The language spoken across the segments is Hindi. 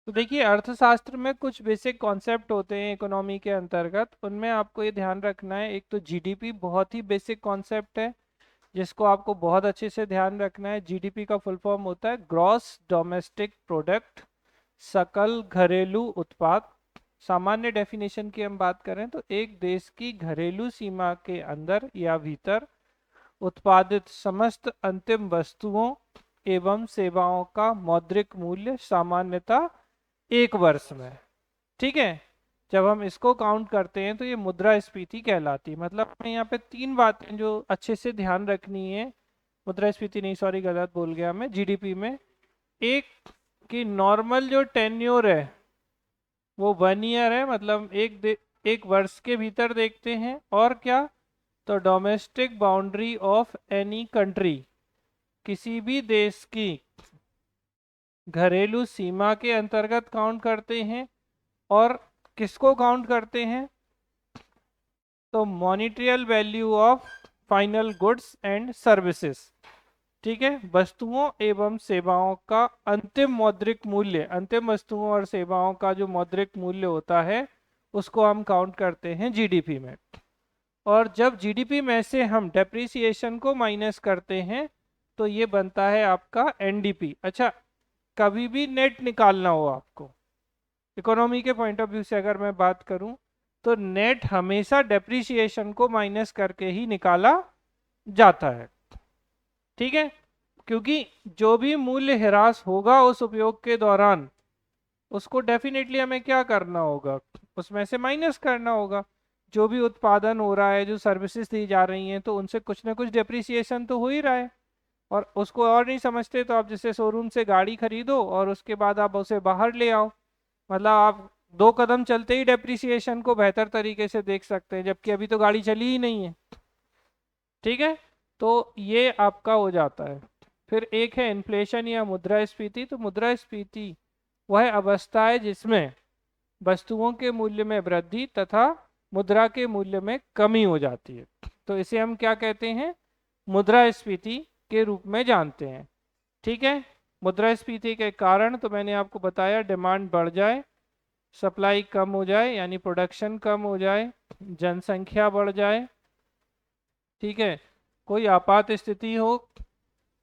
तो देखिए, अर्थशास्त्र में कुछ बेसिक कॉन्सेप्ट होते हैं इकोनॉमी के अंतर्गत, उनमें आपको ये ध्यान रखना है। एक तो जीडीपी बहुत ही बेसिक कॉन्सेप्ट है, जिसको आपको बहुत अच्छे से ध्यान रखना है। जीडीपी का फुल फॉर्म होता है ग्रॉस डोमेस्टिक प्रोडक्ट, सकल घरेलू उत्पाद। सामान्य डेफिनेशन की हम बात करें तो एक देश की घरेलू सीमा के अंदर या भीतर उत्पादित समस्त अंतिम वस्तुओं एवं सेवाओं का मौद्रिक मूल्य सामान्यतः एक वर्ष में। ठीक है। जब हम इसको काउंट करते हैं तो ये मुद्रास्फीति कहलाती है। मतलब हमें यहाँ पे तीन बातें जो अच्छे से ध्यान रखनी है। मुद्रास्फीति नहीं, सॉरी, गलत बोल गया मैं। जीडीपी में एक की नॉर्मल जो टेन्योर है वो 1 ईयर है, मतलब एक वर्ष के भीतर देखते हैं। और क्या, तो domestic boundary of any country, किसी भी देश की घरेलू सीमा के अंतर्गत काउंट करते हैं। और किसको काउंट करते हैं, तो monetary value of final goods and services. ठीक है, वस्तुओं एवं सेवाओं का अंतिम मौद्रिक मूल्य, अंतिम वस्तुओं और सेवाओं का जो मौद्रिक मूल्य होता है उसको हम काउंट करते हैं जीडीपी में। और जब जीडीपी में से हम डेप्रिसिएशन को माइनस करते हैं तो ये बनता है आपका एनडीपी। अच्छा, कभी भी नेट निकालना हो आपको, इकोनॉमी के पॉइंट ऑफ व्यू से अगर मैं बात करूं, तो नेट हमेशा डेप्रिसिएशन को माइनस करके ही निकाला जाता है। ठीक है, क्योंकि जो भी मूल्य ह्रास होगा उस उपयोग के दौरान, उसको डेफिनेटली हमें क्या करना होगा, उसमें से माइनस करना होगा। जो भी उत्पादन हो रहा है, जो सर्विसेज दी जा रही हैं, तो उनसे कुछ ना कुछ डेप्रिसिएशन तो हो ही रहा है। और उसको और नहीं समझते तो आप जैसे शोरूम से गाड़ी खरीदो और उसके बाद आप उसे बाहर ले आओ, मतलब आप 2 कदम चलते ही डेप्रिसिएशन को बेहतर तरीके से देख सकते हैं, जबकि अभी तो गाड़ी चली ही नहीं है। ठीक है, तो ये आपका हो जाता है। फिर एक है इन्फ्लेशन या मुद्रास्फीति। तो मुद्रास्फीति वह अवस्था है जिसमें वस्तुओं के मूल्य में वृद्धि तथा मुद्रा के मूल्य में कमी हो जाती है। तो इसे हम क्या कहते हैं, मुद्रास्फीति के रूप में जानते हैं। ठीक है, मुद्रास्फीति के कारण तो मैंने आपको बताया, डिमांड बढ़ जाए, सप्लाई कम हो जाए यानी प्रोडक्शन कम हो जाए, जनसंख्या बढ़ जाए। ठीक है, कोई आपात स्थिति हो,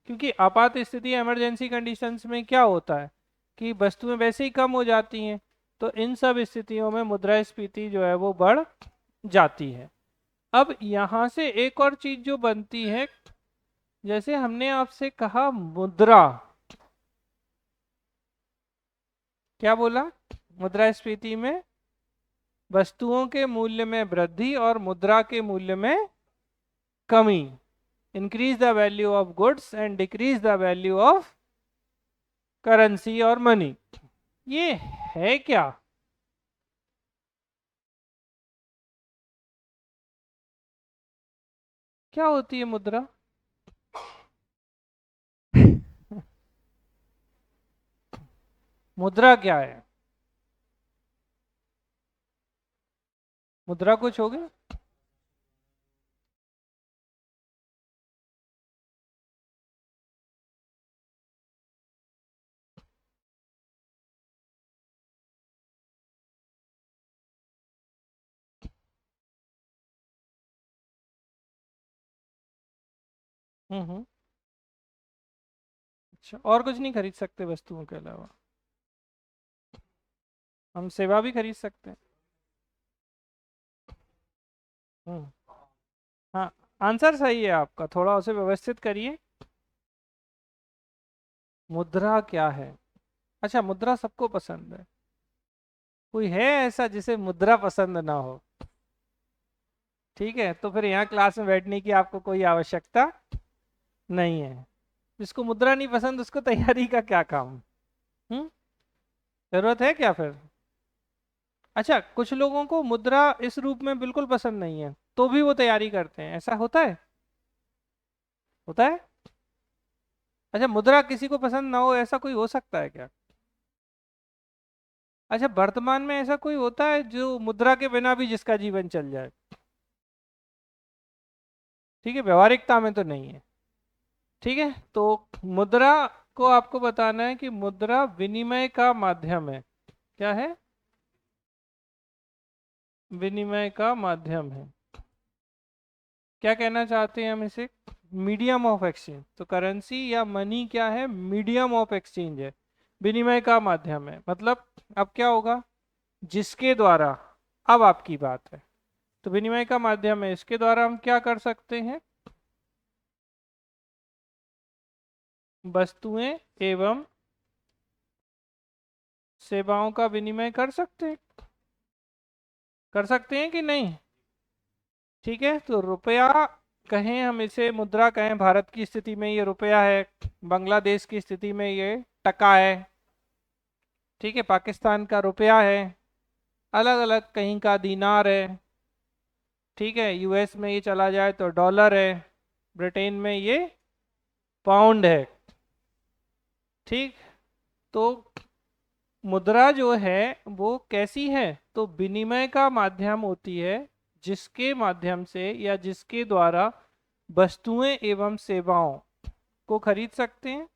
क्योंकि आपात स्थिति इमरजेंसी कंडीशंस में क्या होता है कि वस्तुएं वैसे ही कम हो जाती हैं, तो इन सब स्थितियों में मुद्रास्फीति जो है वो बढ़ जाती है। अब यहाँ से एक और चीज जो बनती है, जैसे हमने आपसे कहा मुद्रा, क्या बोला, मुद्रास्फीति में वस्तुओं के मूल्य में वृद्धि और मुद्रा के मूल्य में कमी, increase the value of goods and decrease the value of currency और मनी। ये है क्या, क्या होती है मुद्रा? मुद्रा क्या है? मुद्रा कुछ हो गया? हम्म। अच्छा, और कुछ नहीं खरीद सकते वस्तुओं के अलावा? हम सेवा भी खरीद सकते हैं। हम्म। हाँ, आंसर सही है आपका, थोड़ा उसे व्यवस्थित करिए। मुद्रा क्या है? अच्छा, मुद्रा सबको पसंद है। कोई है ऐसा जिसे मुद्रा पसंद ना हो? ठीक है, तो फिर यहाँ क्लास में बैठने की आपको कोई आवश्यकता नहीं है। जिसको मुद्रा नहीं पसंद उसको तैयारी का क्या काम? हम्म। जरूरत है क्या फिर? अच्छा, कुछ लोगों को मुद्रा इस रूप में बिल्कुल पसंद नहीं है तो भी वो तैयारी करते हैं, ऐसा होता है? होता है। अच्छा, मुद्रा किसी को पसंद ना हो ऐसा कोई हो सकता है क्या? अच्छा, वर्तमान में ऐसा कोई होता है जो मुद्रा के बिना भी जिसका जीवन चल जाए? ठीक है, व्यवहारिकता में तो नहीं है। ठीक है, तो मुद्रा को आपको बताना है कि मुद्रा विनिमय का माध्यम है। क्या है? विनिमय का माध्यम है। क्या कहना चाहते हैं हम इसे? Medium of exchange. तो करेंसी या मनी क्या है? मीडियम ऑफ एक्सचेंज है, विनिमय का माध्यम है। मतलब अब क्या होगा? जिसके द्वारा, अब आपकी बात है, तो विनिमय का माध्यम है, इसके द्वारा हम क्या कर सकते हैं? वस्तुएं एवं सेवाओं का विनिमय कर सकते हैं। कर सकते हैं कि नहीं? ठीक है, तो रुपया कहें हम इसे, मुद्रा कहें, भारत की स्थिति में ये रुपया है, बांग्लादेश की स्थिति में ये टका है, ठीक है, पाकिस्तान का रुपया है, अलग अलग, कहीं का दीनार है, ठीक है, यूएस में ये चला जाए तो डॉलर है, ब्रिटेन में ये पाउंड है। ठीक, तो मुद्रा जो है वो कैसी है? तो विनिमय का माध्यम होती है, जिसके माध्यम से या जिसके द्वारा वस्तुएं एवं सेवाओं को खरीद सकते हैं।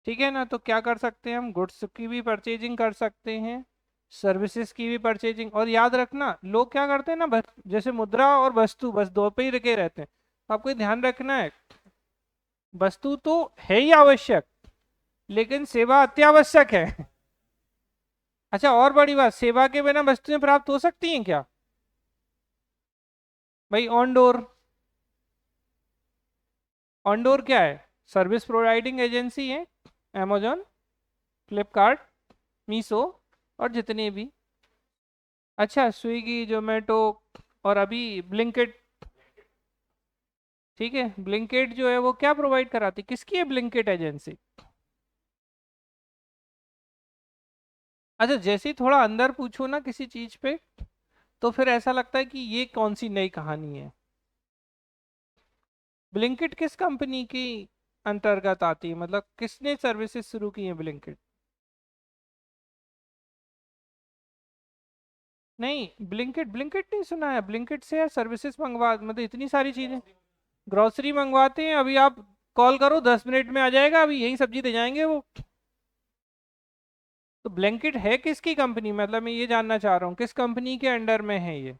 ठीक है ना? तो क्या कर सकते हैं हम? गुड्स की भी परचेजिंग कर सकते हैं, सर्विसेज की भी परचेजिंग। और याद रखना, लोग क्या करते हैं ना, जैसे मुद्रा और वस्तु बस दो पे ही रखे रहते हैं। तो आपको ध्यान रखना है, वस्तु तो है ही आवश्यक, लेकिन सेवा अत्यावश्यक है। अच्छा, और बड़ी बात, सेवा के बिना वस्तुएं प्राप्त हो सकती हैं क्या? भाई ऑन डोर, ऑन डोर क्या है? सर्विस प्रोवाइडिंग एजेंसी है, amazon, फ्लिपकार्ट, मीशो और जितने भी। अच्छा, स्विगी, जोमेटो और अभी ब्लिंकिट। ठीक है, ब्लिंकिट जो है वो क्या प्रोवाइड कराती, किसकी है ब्लिंकिट एजेंसी? अच्छा, जैसे ही थोड़ा अंदर पूछो ना किसी चीज पे, तो फिर ऐसा लगता है कि ये कौन सी नई कहानी है। ब्लिंकिट किस कंपनी की अंतर्गत आती है? मतलब किसने सर्विसेज शुरू की है ब्लिंकिट? नहीं, ब्लिंकिट, ब्लिंकिट नहीं सुना है? ब्लिंकिट से सर्विसेज मंगवा, मतलब इतनी सारी चीजें, ग्रोसरी मंगवाते हैं, अभी आप कॉल करो 10 मिनट में आ जाएगा, अभी यही सब्जी दे जाएंगे वो। तो ब्लैंकेट है किसकी कंपनी? मतलब मैं ये जानना चाह रहा हूँ किस कंपनी के अंडर में है ये,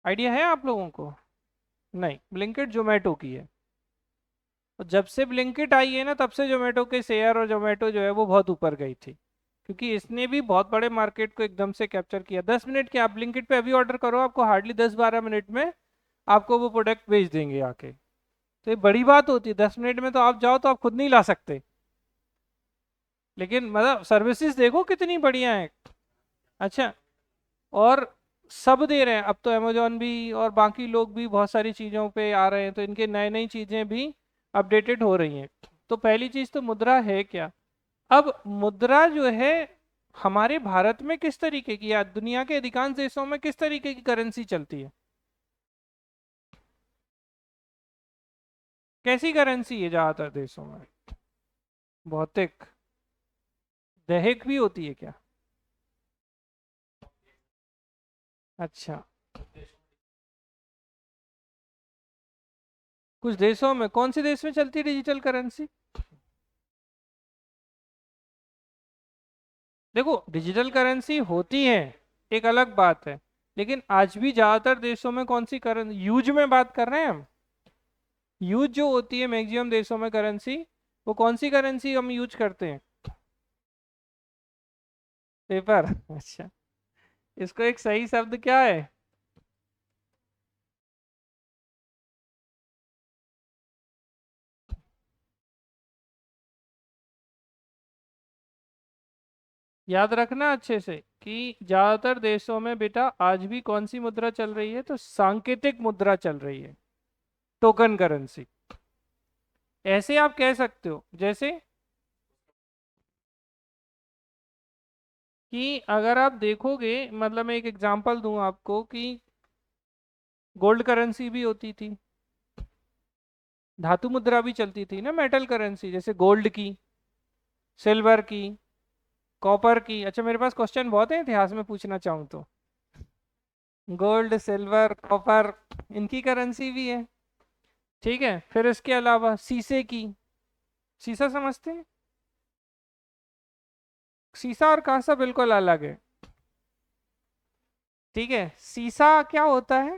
आइडिया है आप लोगों को? नहीं, ब्लिंकिट जोमेटो की है। और जब से ब्लिंकिट आई है ना, तब से जोमेटो के शेयर और जोमेटो जो है वो बहुत ऊपर गई थी, क्योंकि इसने भी बहुत बड़े मार्केट को एकदम से कैप्चर किया। 10 मिनट के, आप ब्लिंकिट पे अभी ऑर्डर करो, आपको हार्डली 10-12 मिनट में आपको वो प्रोडक्ट भेज देंगे आके। तो ये बड़ी बात होती है, 10 मिनट में तो आप जाओ तो आप खुद नहीं ला सकते, लेकिन मतलब सर्विसेज देखो कितनी बढ़िया है। अच्छा, और सब दे रहे हैं अब तो, अमेजोन भी और बाकी लोग भी बहुत सारी चीज़ों पे आ रहे हैं, तो इनके नए नई चीज़ें भी अपडेटेड हो रही हैं। तो पहली चीज़ तो मुद्रा है क्या? अब मुद्रा जो है हमारे भारत में किस तरीके की, या दुनिया के अधिकांश देशों में किस तरीके की करेंसी चलती है? कैसी करेंसी है ज़्यादातर देशों में? भौतिक? दैहिक भी होती है क्या? अच्छा, कुछ देशों में, कौन से देश में चलती है डिजिटल करेंसी? देखो, डिजिटल करेंसी होती है, एक अलग बात है, लेकिन आज भी ज्यादातर देशों में कौन सी करेंसी यूज में बात कर रहे हैं हम? यूज जो होती है मैक्सिमम देशों में करेंसी, वो कौन सी करेंसी हम यूज करते हैं? पेपर। अच्छा, इसको एक सही शब्द क्या है? याद रखना अच्छे से कि ज्यादातर देशों में बेटा आज भी कौन सी मुद्रा चल रही है? तो सांकेतिक मुद्रा चल रही है, टोकन करेंसी। ऐसे आप कह सकते हो जैसे कि अगर आप देखोगे, मतलब मैं एक एग्जांपल दूं आपको कि गोल्ड करेंसी भी होती थी, धातु मुद्रा भी चलती थी ना, मेटल करेंसी, जैसे गोल्ड की, सिल्वर की, कॉपर की। अच्छा, मेरे पास क्वेश्चन बहुत है इतिहास में पूछना चाहूँ तो। गोल्ड, सिल्वर, कॉपर, इनकी करेंसी भी है। ठीक है, फिर इसके अलावा शीशे की, शीशा समझते हैं? शीशा और कांसा बिल्कुल अलग है। ठीक है, शीशा क्या होता है?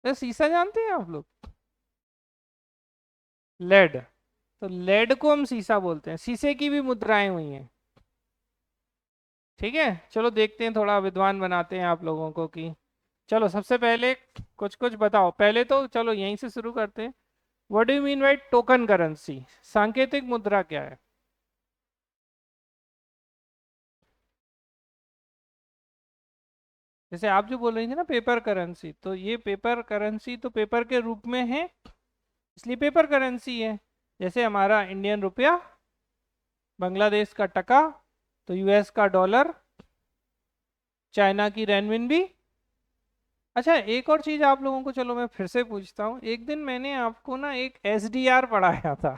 तो शीशा जानते हैं आप लोग? लेड। तो लेड को हम शीशा बोलते हैं। शीशे की भी मुद्राएं हुई हैं। ठीक है, चलो देखते हैं, थोड़ा विद्वान बनाते हैं आप लोगों को कि चलो सबसे पहले कुछ कुछ बताओ। पहले तो चलो यहीं से शुरू करते हैं। What do you mean by token currency? सांकेतिक मुद्रा क्या है? जैसे आप जो बोल रही थी ना पेपर करेंसी, तो ये पेपर करेंसी तो पेपर के रूप में है, इसलिए पेपर करेंसी है। जैसे हमारा इंडियन रुपया, बांग्लादेश का टका, तो यूएस का डॉलर, चाइना की रेनमिनबी। अच्छा, एक और चीज आप लोगों को, चलो मैं फिर से पूछता हूँ, एक दिन मैंने आपको ना एक एसडीआर पढ़ाया था।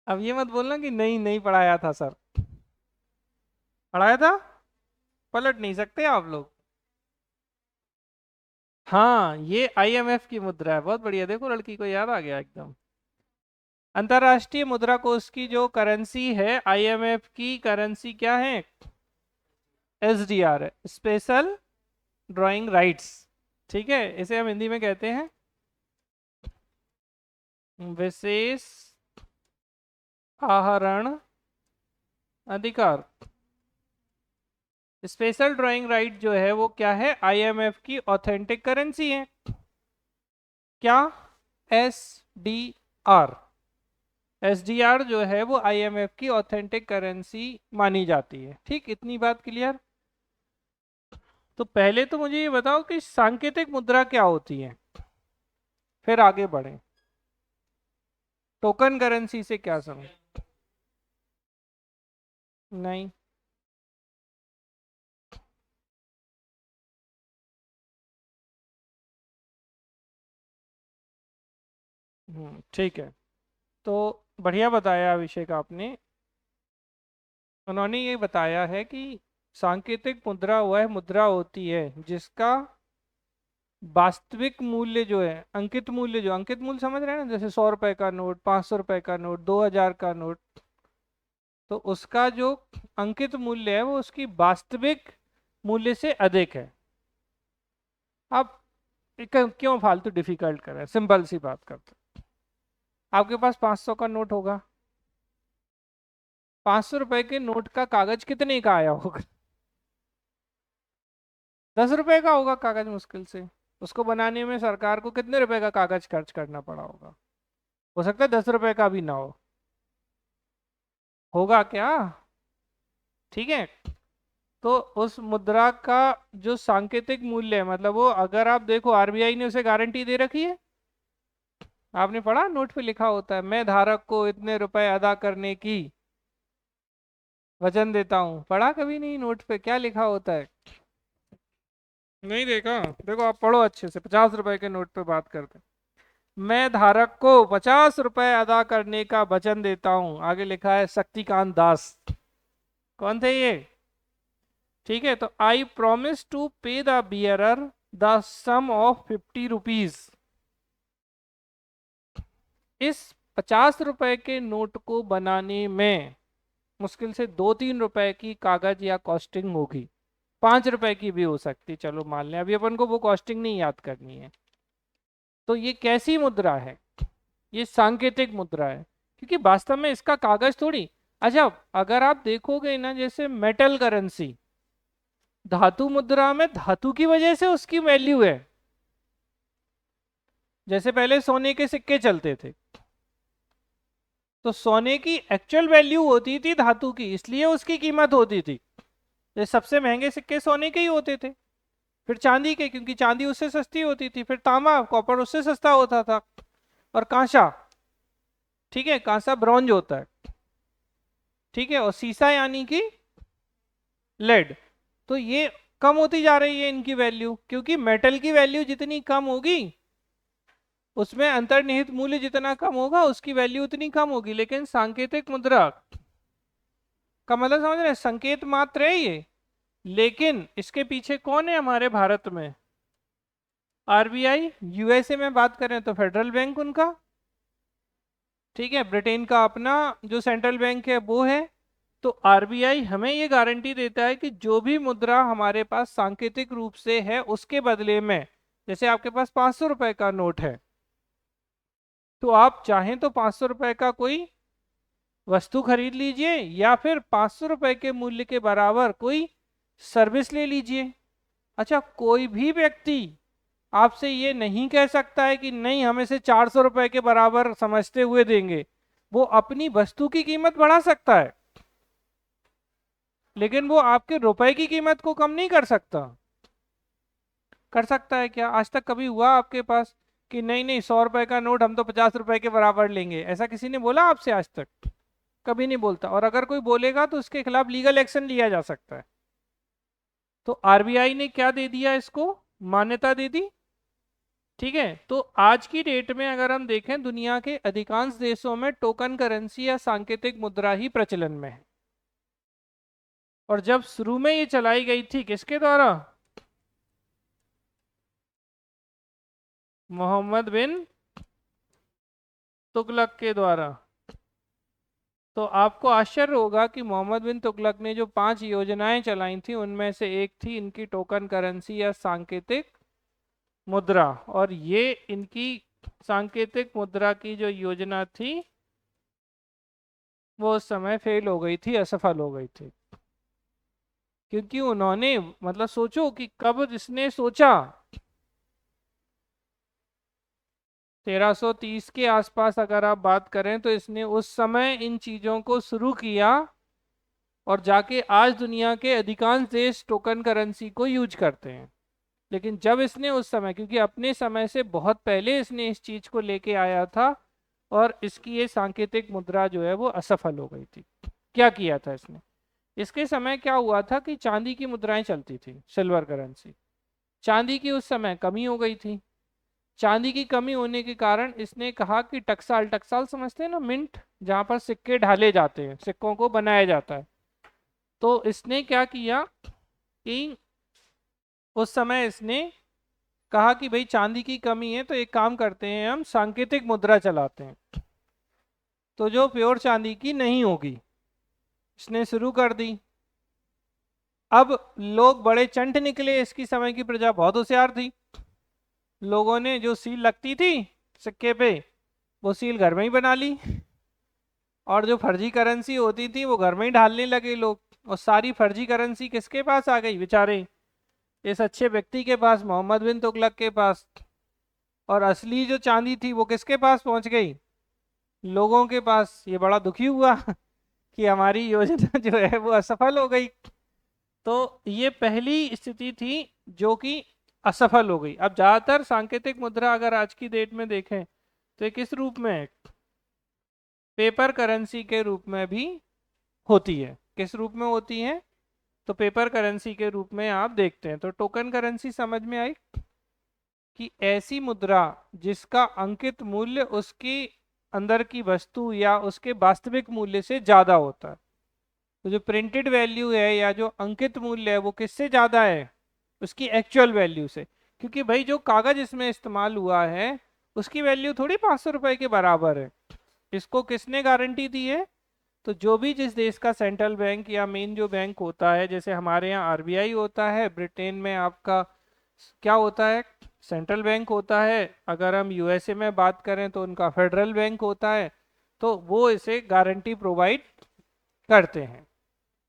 अब ये मत बोलना कि नहीं नहीं पढ़ाया था सर। पढ़ाया था? पलट नहीं सकते आप लोग। हाँ, ये आईएमएफ की मुद्रा है। बहुत बढ़िया, देखो लड़की को याद आ गया एकदम। अंतरराष्ट्रीय मुद्रा कोष की जो करेंसी है, आईएमएफ की करेंसी क्या है? एसडीआर है, स्पेशल ड्राइंग राइट्स। ठीक है, इसे हम हिंदी में कहते हैं विशेष आहरण अधिकार। स्पेशल ड्राइंग राइट जो है वो क्या है? आईएमएफ की ऑथेंटिक करेंसी है। क्या? S D R. एसडीआर जो है वो आईएमएफ की ऑथेंटिक करेंसी मानी जाती है। ठीक, इतनी बात क्लियर? तो पहले तो मुझे ये बताओ कि सांकेतिक मुद्रा क्या होती है, फिर आगे बढ़ें। टोकन करेंसी से क्या समझ? नहीं। ठीक है, तो बढ़िया बताया अभिषेक आपने। उन्होंने ये बताया है कि सांकेतिक मुद्रा वह मुद्रा होती है जिसका वास्तविक मूल्य जो है, अंकित मूल्य, जो अंकित मूल्य समझ रहे हैं ना, जैसे 100 रुपए का नोट, 500 रुपए का नोट, 2000 का नोट, तो उसका जो अंकित मूल्य है वो उसकी वास्तविक मूल्य से अधिक है। आप क्यों फालतू डिफिकल्ट कर रहे हैं, सिंपल सी बात करते हैं। आपके पास 500 का नोट होगा, 500 रुपए के नोट का कागज कितने का आया होगा? 10 रुपए का होगा कागज मुश्किल से। उसको बनाने में सरकार को कितने रुपए का कागज खर्च करना पड़ा होगा? हो सकता है 10 रुपए का भी ना हो। होगा क्या? ठीक है, तो उस मुद्रा का जो सांकेतिक मूल्य है, मतलब वो अगर आप देखो आरबीआई ने उसे गारंटी दे रखी है। आपने पढ़ा, नोट पे लिखा होता है मैं धारक को इतने रुपए अदा करने की वचन देता हूँ। पढ़ा कभी नहीं? नोट पे क्या लिखा होता है? नहीं देखा? देखो आप पढ़ो अच्छे से, 50 रुपए के नोट पे बात करते हैं। मैं धारक को 50 रुपए अदा करने का वचन देता हूँ, आगे लिखा है शक्तिकांत दास। कौन थे ये? ठीक है, तो I promise to pay the bearer the sum of 50 rupees. इस 50 रुपए के नोट को बनाने में मुश्किल से 2-3 रुपए की कागज या कॉस्टिंग होगी। 5 रुपए की भी हो सकती, चलो मान लें, अभी अपन को वो कॉस्टिंग नहीं याद करनी है। तो ये कैसी मुद्रा है? ये सांकेतिक मुद्रा है, क्योंकि वास्तव में इसका कागज थोड़ी। अच्छा, अगर आप देखोगे ना, जैसे मेटल करेंसी, धातु मुद्रा में धातु की वजह से उसकी वैल्यू है। जैसे पहले सोने के सिक्के चलते थे, तो सोने की एक्चुअल वैल्यू होती थी धातु की, इसलिए उसकी कीमत होती थी। ये सबसे महंगे सिक्के सोने के ही होते थे। फिर चांदी के, क्योंकि चांदी उससे सस्ती होती थी। फिर तांबा, कॉपर उससे सस्ता होता था। और कांसा, ठीक है, कांसा ब्रॉन्ज होता है। ठीक है, और सीसा यानी कि लेड। तो ये कम होती जा रही है इनकी वैल्यू, क्योंकि मेटल की वैल्यू जितनी कम होगी, उसमें अंतर्निहित मूल्य जितना कम होगा, उसकी वैल्यू उतनी कम होगी। लेकिन सांकेतिक मुद्रा का मतलब समझ रहे हैं, संकेत मात्र है ये। लेकिन इसके पीछे कौन है हमारे भारत में? आरबीआई। यूएसए में बात करें तो फेडरल बैंक उनका। ठीक है, ब्रिटेन का अपना जो सेंट्रल बैंक है वो है। तो आरबीआई हमें ये गारंटी देता है कि जो भी मुद्रा हमारे पास सांकेतिक रूप से है उसके बदले में, जैसे आपके पास 500 रुपए का नोट है, तो आप चाहें तो 500 रुपए का कोई वस्तु खरीद लीजिए या फिर 500 रुपए के मूल्य के बराबर कोई सर्विस ले लीजिए। अच्छा, कोई भी व्यक्ति आपसे ये नहीं कह सकता है कि नहीं हम इसे 400 रुपए के बराबर समझते हुए देंगे। वो अपनी वस्तु की कीमत बढ़ा सकता है, लेकिन वो आपके रुपए की कीमत को कम नहीं कर सकता। कर सकता है क्या? आज तक कभी हुआ आपके पास कि नहीं नहीं 100 रुपए का नोट हम तो 50 रुपए के बराबर लेंगे? ऐसा किसी ने बोला आपसे आज तक? कभी नहीं बोलता। और अगर कोई बोलेगा तो उसके खिलाफ लीगल एक्शन लिया जा सकता है। तो आरबीआई ने क्या दे दिया, इसको मान्यता दे दी। ठीक है, तो आज की डेट में अगर हम देखें दुनिया के अधिकांश देशों में टोकन करेंसी या सांकेतिक मुद्रा ही प्रचलन में है। और जब शुरू में ये चलाई गई थी किसके द्वारा? मोहम्मद बिन तुगलक के द्वारा। तो आपको आश्चर्य होगा कि मोहम्मद बिन तुगलक ने जो 5 योजनाएं चलाई थी उनमें से एक थी इनकी टोकन करेंसी या सांकेतिक मुद्रा। और ये इनकी सांकेतिक मुद्रा की जो योजना थी वो उस समय फेल हो गई थी, असफल हो गई थी। क्योंकि उन्होंने, मतलब सोचो कि कब इसने सोचा, 1330 के आसपास अगर आप बात करें तो इसने उस समय इन चीजों को शुरू किया। और जाके आज दुनिया के अधिकांश देश टोकन करेंसी को यूज करते हैं। लेकिन जब इसने उस समय, क्योंकि अपने समय से बहुत पहले इसने इस चीज को लेके आया था, और इसकी ये सांकेतिक मुद्रा जो है वो असफल हो गई थी। क्या किया था इसने? इसके समय क्या हुआ था कि चांदी की मुद्राएं चलती थी, सिल्वर करेंसी। चांदी की उस समय कमी हो गई थी। चांदी की कमी होने के कारण इसने कहा कि टकसाल, टकसाल समझते हैं ना, मिंट, जहां पर सिक्के ढाले जाते हैं, सिक्कों को बनाया जाता है। तो इसने क्या किया कि उस समय इसने कहा कि भाई चांदी की कमी है तो एक काम करते हैं, हम सांकेतिक मुद्रा चलाते हैं, तो जो प्योर चांदी की नहीं होगी। इसने शुरू कर दी। अब लोग बड़े चंट निकले, इसकी समय की प्रजा बहुत होशियार थी। लोगों ने जो सील लगती थी सिक्के पे, वो सील घर में ही बना ली। और जो फर्जी करेंसी होती थी वो घर में ही ढालने लगे लोग। और सारी फर्जी करेंसी किसके पास आ गई? बेचारे इस अच्छे व्यक्ति के पास, मोहम्मद बिन तुगलक के पास। और असली जो चांदी थी वो किसके पास पहुंच गई? लोगों के पास। ये बड़ा दुखी हुआ कि हमारी योजना जो है वो असफल हो गई। तो ये पहली स्थिति थी जो कि असफल हो गई। अब ज्यादातर सांकेतिक मुद्रा अगर आज की डेट में देखें तो ये किस रूप में है? पेपर करेंसी के रूप में भी होती है। किस रूप में होती है? तो पेपर करेंसी के रूप में आप देखते हैं। तो टोकन करेंसी समझ में आई कि ऐसी मुद्रा जिसका अंकित मूल्य उसकी अंदर की वस्तु या उसके वास्तविक मूल्य से ज्यादा होता है। तो जो प्रिंटेड वैल्यू है या जो अंकित मूल्य है वो किससे ज्यादा है? उसकी एक्चुअल वैल्यू से। क्योंकि भाई जो कागज इसमें इस्तेमाल हुआ है उसकी वैल्यू थोड़ी 500 रुपए के बराबर है। इसको किसने गारंटी दी है? तो जो भी जिस देश का सेंट्रल बैंक या मेन जो बैंक होता है, जैसे हमारे यहाँ आरबीआई होता है, ब्रिटेन में आपका क्या होता है? सेंट्रल बैंक होता है। अगर हम यूएसए में बात करें तो उनका फेडरल बैंक होता है। तो वो इसे गारंटी प्रोवाइड करते हैं।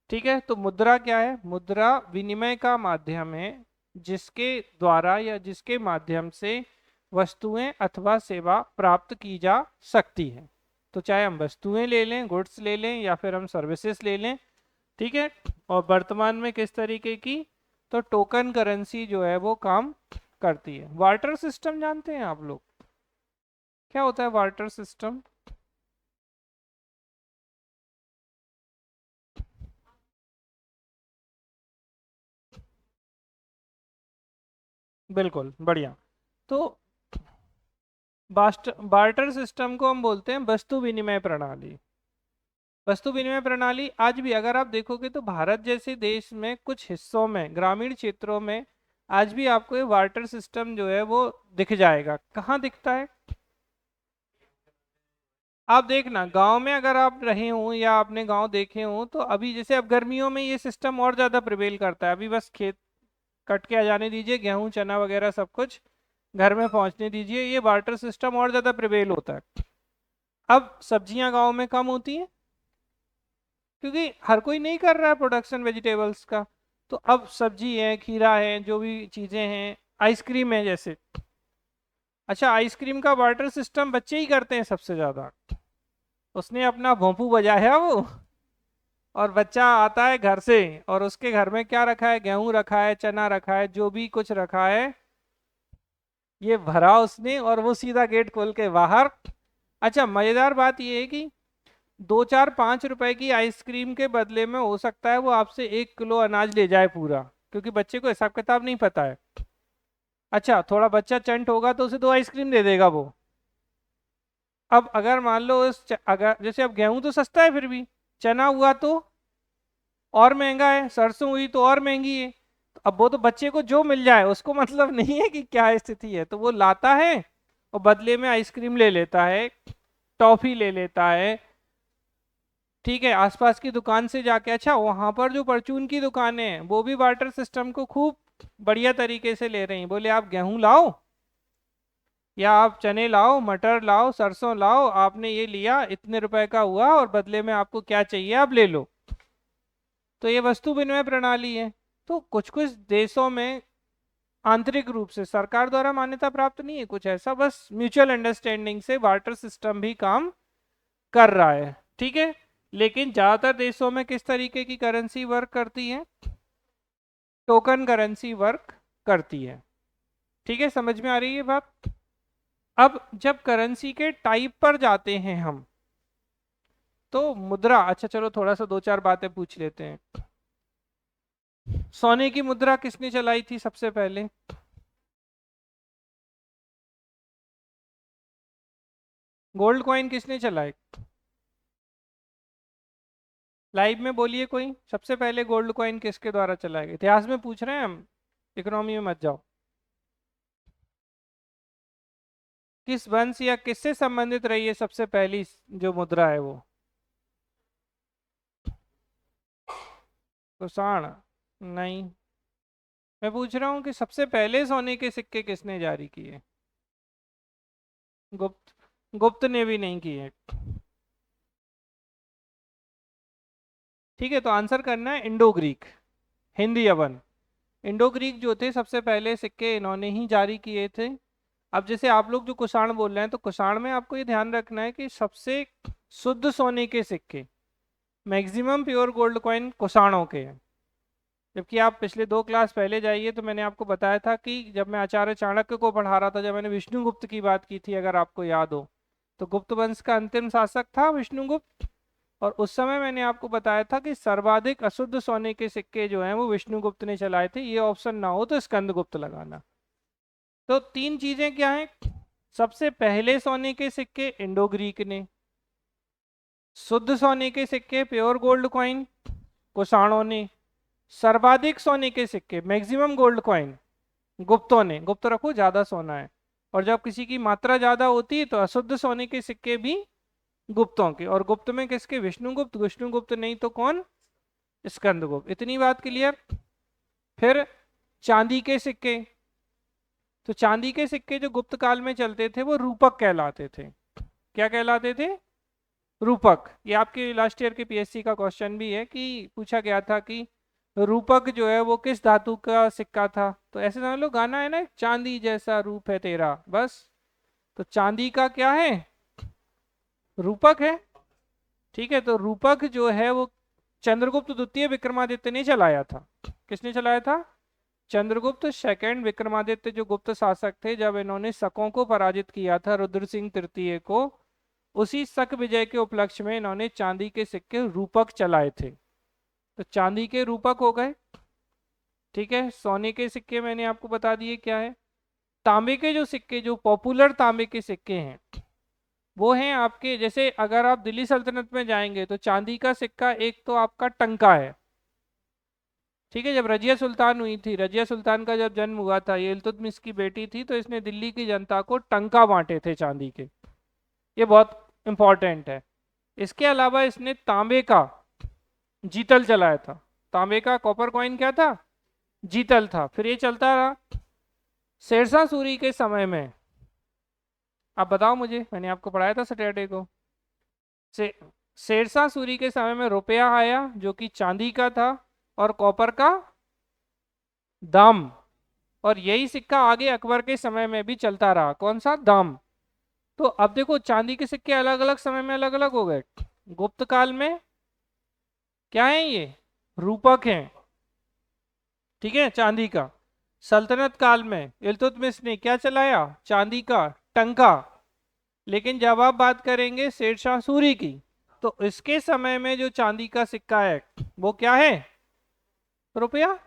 ठीक है, तो मुद्रा क्या है? मुद्रा विनिमय का माध्यम है जिसके द्वारा या जिसके माध्यम से वस्तुएं अथवा सेवा प्राप्त की जा सकती है। तो चाहे हम वस्तुएं ले लें, गुड्स ले लें, या फिर हम सर्विसेज ले लें। ठीक है। और वर्तमान में किस तरीके की? तो टोकन करेंसी जो है वो काम करती है। वार्टर सिस्टम जानते हैं आप लोग? क्या होता है वार्टर सिस्टम? बिल्कुल बढ़िया। तो बार्टर सिस्टम को हम बोलते हैं वस्तु विनिमय प्रणाली। वस्तु विनिमय प्रणाली आज भी अगर आप देखोगे तो भारत जैसे देश में कुछ हिस्सों में, ग्रामीण क्षेत्रों में, आज भी आपको ये बार्टर सिस्टम जो है वो दिख जाएगा। कहाँ दिखता है? आप देखना गांव में अगर आप रहे हो या आपने गांव देखे हो तो अभी जैसे अब गर्मियों में ये सिस्टम और ज्यादा प्रिवेल करता है। अभी बस खेत कट के आ जाने दीजिए, गेहूं चना वगैरह सब कुछ घर में पहुंचने दीजिए, ये बार्टर सिस्टम और ज्यादा प्रिवेल होता है। अब सब्जियां गांव में कम होती हैं क्योंकि हर कोई नहीं कर रहा है प्रोडक्शन वेजिटेबल्स का। तो अब सब्जी है, खीरा है, जो भी चीजें हैं, आइसक्रीम है जैसे। अच्छा, आइसक्रीम का बार्टर सिस्टम बच्चे ही करते हैं सबसे ज्यादा। उसने अपना भोंपू बजाया वो, और बच्चा आता है घर से, और उसके घर में क्या रखा है, गेहूं रखा है, चना रखा है, जो भी कुछ रखा है ये भरा उसने, और वो सीधा गेट खोल के बाहर। अच्छा, मजेदार बात ये है कि 2 4 5 रुपए की आइसक्रीम के बदले में हो सकता है वो आपसे 1 किलो अनाज ले जाए पूरा, क्योंकि बच्चे को हिसाब किताब नहीं पता है। अच्छा, थोड़ा बच्चा चंट होगा तो उसे 2 आइसक्रीम दे देगा वो। अब अगर मान लो अगर जैसे अब गेहूं तो सस्ता है फिर भी, चना हुआ तो और महंगा है, सरसों हुई तो और महंगी है। तो अब वो तो बच्चे को जो मिल जाए उसको मतलब नहीं है कि क्या स्थिति है, तो वो लाता है और बदले में आइसक्रीम ले लेता है, टॉफी ले लेता है। ठीक है, आसपास की दुकान से जाके, अच्छा वहां पर जो परचून की दुकानें हैं वो भी बार्टर सिस्टम को खूब बढ़िया तरीके से ले रही हैं। बोले आप गेहूं लाओ, या आप चने लाओ, मटर लाओ, सरसों लाओ, आपने ये लिया इतने रुपए का हुआ, और बदले में आपको क्या चाहिए आप ले लो। तो ये वस्तु विनिमय प्रणाली है। तो कुछ कुछ देशों में आंतरिक रूप से सरकार द्वारा मान्यता प्राप्त नहीं है कुछ ऐसा, बस म्यूचुअल अंडरस्टैंडिंग से बार्टर सिस्टम भी काम कर रहा है। ठीक है, लेकिन ज्यादातर देशों में किस तरीके की करेंसी वर्क करती है, टोकन करेंसी वर्क करती है। ठीक है, समझ में आ रही है बात। अब जब करेंसी के टाइप पर जाते हैं हम, तो मुद्रा, अच्छा चलो थोड़ा सा 2 4 बातें पूछ लेते हैं। सोने की मुद्रा किसने चलाई थी सबसे पहले? गोल्ड कॉइन किसने चलाए? लाइव में बोलिए कोई, सबसे पहले गोल्ड कॉइन किसके द्वारा चलाया गया? इतिहास में पूछ रहे हैं हम, इकोनॉमी में मत जाओ। किस वंश या किससे संबंधित रही है सबसे पहली जो मुद्रा है वो? कुषाण? नहीं, मैं पूछ रहा हूँ कि सबसे पहले सोने के सिक्के किसने जारी किए? गुप्त? गुप्त ने भी नहीं किए। ठीक है, तो आंसर करना है इंडो ग्रीक, हिंदी यवन। इंडो ग्रीक जो थे सबसे पहले सिक्के इन्होंने ही जारी किए थे। अब जैसे आप लोग जो कुषाण बोल रहे हैं, तो कुषाण में आपको ये ध्यान रखना है कि सबसे शुद्ध सोने के सिक्के, मैक्सिमम प्योर गोल्ड कॉइन कुषाणों के हैं। जबकि आप पिछले 2 क्लास पहले जाइए तो मैंने आपको बताया था कि जब मैं आचार्य चाणक्य को पढ़ा रहा था, जब मैंने विष्णुगुप्त की बात की थी अगर आपको याद हो, तो गुप्त वंश का अंतिम शासक था विष्णुगुप्त। और उस समय मैंने आपको बताया था कि सर्वाधिक अशुद्ध सोने के सिक्के जो हैं वो विष्णुगुप्त ने चलाए थे। ये ऑप्शन ना हो तो स्कंदगुप्त लगाना। तो 3 चीजें क्या हैं? सबसे पहले सोने के सिक्के इंडो ग्रीक ने, शुद्ध सोने के सिक्के प्योर गोल्ड कॉइन कुषाणों ने, सर्वाधिक सोने के सिक्के मैक्सिमम गोल्ड कॉइन गुप्तों ने। गुप्त रखो, ज्यादा सोना है। और जब किसी की मात्रा ज्यादा होती है तो अशुद्ध सोने के सिक्के भी गुप्तों के। और गुप्त में किसके? विष्णुगुप्त। विष्णुगुप्त नहीं तो कौन? स्कंदगुप्त। इतनी बात क्लियर। फिर चांदी के सिक्के, तो चांदी के सिक्के जो गुप्त काल में चलते थे वो रूपक कहलाते थे। क्या कहलाते थे? रूपक। ये आपके लास्ट ईयर के पीएससी का क्वेश्चन भी है कि पूछा गया था कि रूपक जो है वो किस धातु का सिक्का था। तो ऐसे समझ लो, गाना है ना, चांदी जैसा रूप है तेरा, बस। तो चांदी का क्या है? रूपक है। ठीक है, तो रूपक जो है वो चंद्रगुप्त द्वितीय विक्रमादित्य ने चलाया था। किसने चलाया था? चंद्रगुप्त सेकंड विक्रमादित्य जो गुप्त शासक थे, जब इन्होंने शकों को पराजित किया था, रुद्र सिंह तृतीय को, उसी शक विजय के उपलक्ष्य में इन्होंने चांदी के सिक्के रूपक चलाए थे। तो चांदी के रूपक हो गए। ठीक है, सोने के सिक्के मैंने आपको बता दिए क्या है। तांबे के जो सिक्के, जो पॉपुलर तांबे के सिक्के हैं, वो हैं आपके, जैसे अगर आप दिल्ली सल्तनत में जाएंगे तो चांदी का सिक्का एक तो आपका टंका है। ठीक है, जब रजिया सुल्तान हुई थी, रजिया सुल्तान का जब जन्म हुआ था, ये इल्तुतमिश की बेटी थी, तो इसने दिल्ली की जनता को टंका बांटे थे चांदी के। ये बहुत इंपॉर्टेंट है। इसके अलावा इसने तांबे का जीतल चलाया था। तांबे का कॉपर कॉइन क्या था? जीतल था। फिर ये चलता रहा। शेरशाह सूरी के समय में, आप बताओ मुझे, मैंने आपको पढ़ाया था सैटरडे को। से शेरशाह सूरी के समय में रुपया आया जो कि चांदी का था और कॉपर का दाम। और यही सिक्का आगे अकबर के समय में भी चलता रहा। कौन सा? दाम। तो अब देखो, चांदी के सिक्के अलग अलग समय में अलग अलग हो गए। गुप्त काल में क्या है ये? रूपक हैं, ठीक है, चांदी का। सल्तनत काल में इल्तुतमिश ने क्या चलाया? चांदी का टंका। लेकिन जब आप बात करेंगे शेरशाह सूरी की, तो इसके समय में जो चांदी का सिक्का है वो क्या है? रुपया।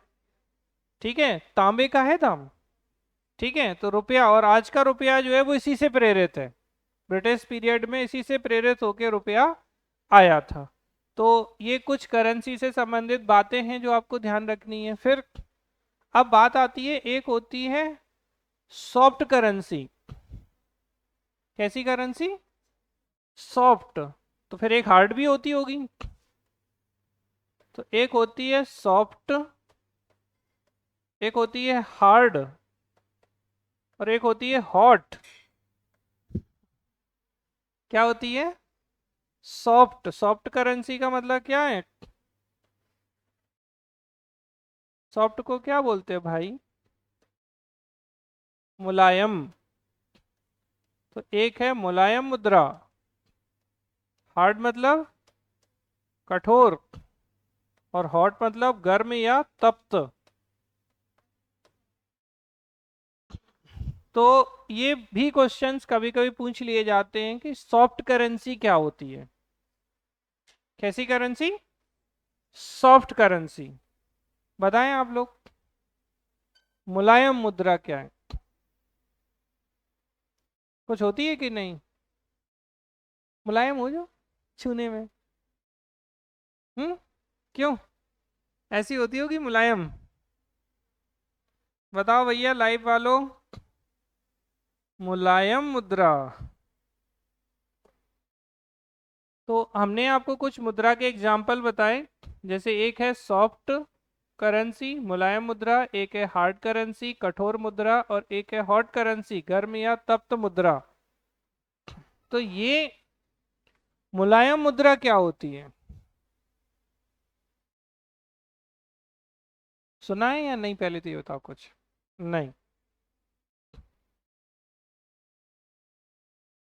ठीक है, तांबे का है दाम। ठीक है, तो रुपया, और आज का रुपया जो है वो इसी से प्रेरित है। ब्रिटिश पीरियड में इसी से प्रेरित होकर रुपया आया था। तो ये कुछ करेंसी से संबंधित बातें हैं जो आपको ध्यान रखनी है। फिर अब बात आती है, एक होती है सॉफ्ट करेंसी। कैसी करेंसी? सॉफ्ट। तो फिर एक हार्ड भी होती होगी। तो एक होती है सॉफ्ट, एक होती है हार्ड, और एक होती है हॉट। क्या होती है? सॉफ्ट। सॉफ्ट करेंसी का मतलब क्या है? सॉफ्ट को क्या बोलते हैं भाई? मुलायम। तो एक है मुलायम मुद्रा। हार्ड मतलब कठोर, और हॉट मतलब गर्म या तप्त। तो ये भी क्वेश्चंस कभी कभी पूछ लिए जाते हैं कि सॉफ्ट करेंसी क्या होती है। कैसी करेंसी? Soft currency. बताएं आप लोग। मुलायम मुद्रा क्या है? कुछ होती है कि नहीं? मुलायम हो जो छूने में। क्यों ऐसी होती होगी मुलायम? बताओ भैया लाइव वालों। मुलायम मुद्रा। तो हमने आपको कुछ मुद्रा के एग्जाम्पल बताए। जैसे एक है सॉफ्ट करेंसी, मुलायम मुद्रा, एक है हार्ड करेंसी, कठोर मुद्रा, और एक है हॉट करेंसी, गर्म या तप्त मुद्रा। तो ये मुलायम मुद्रा क्या होती है? सुना है या नहीं? पहले तो ये बताओ कुछ। नहीं।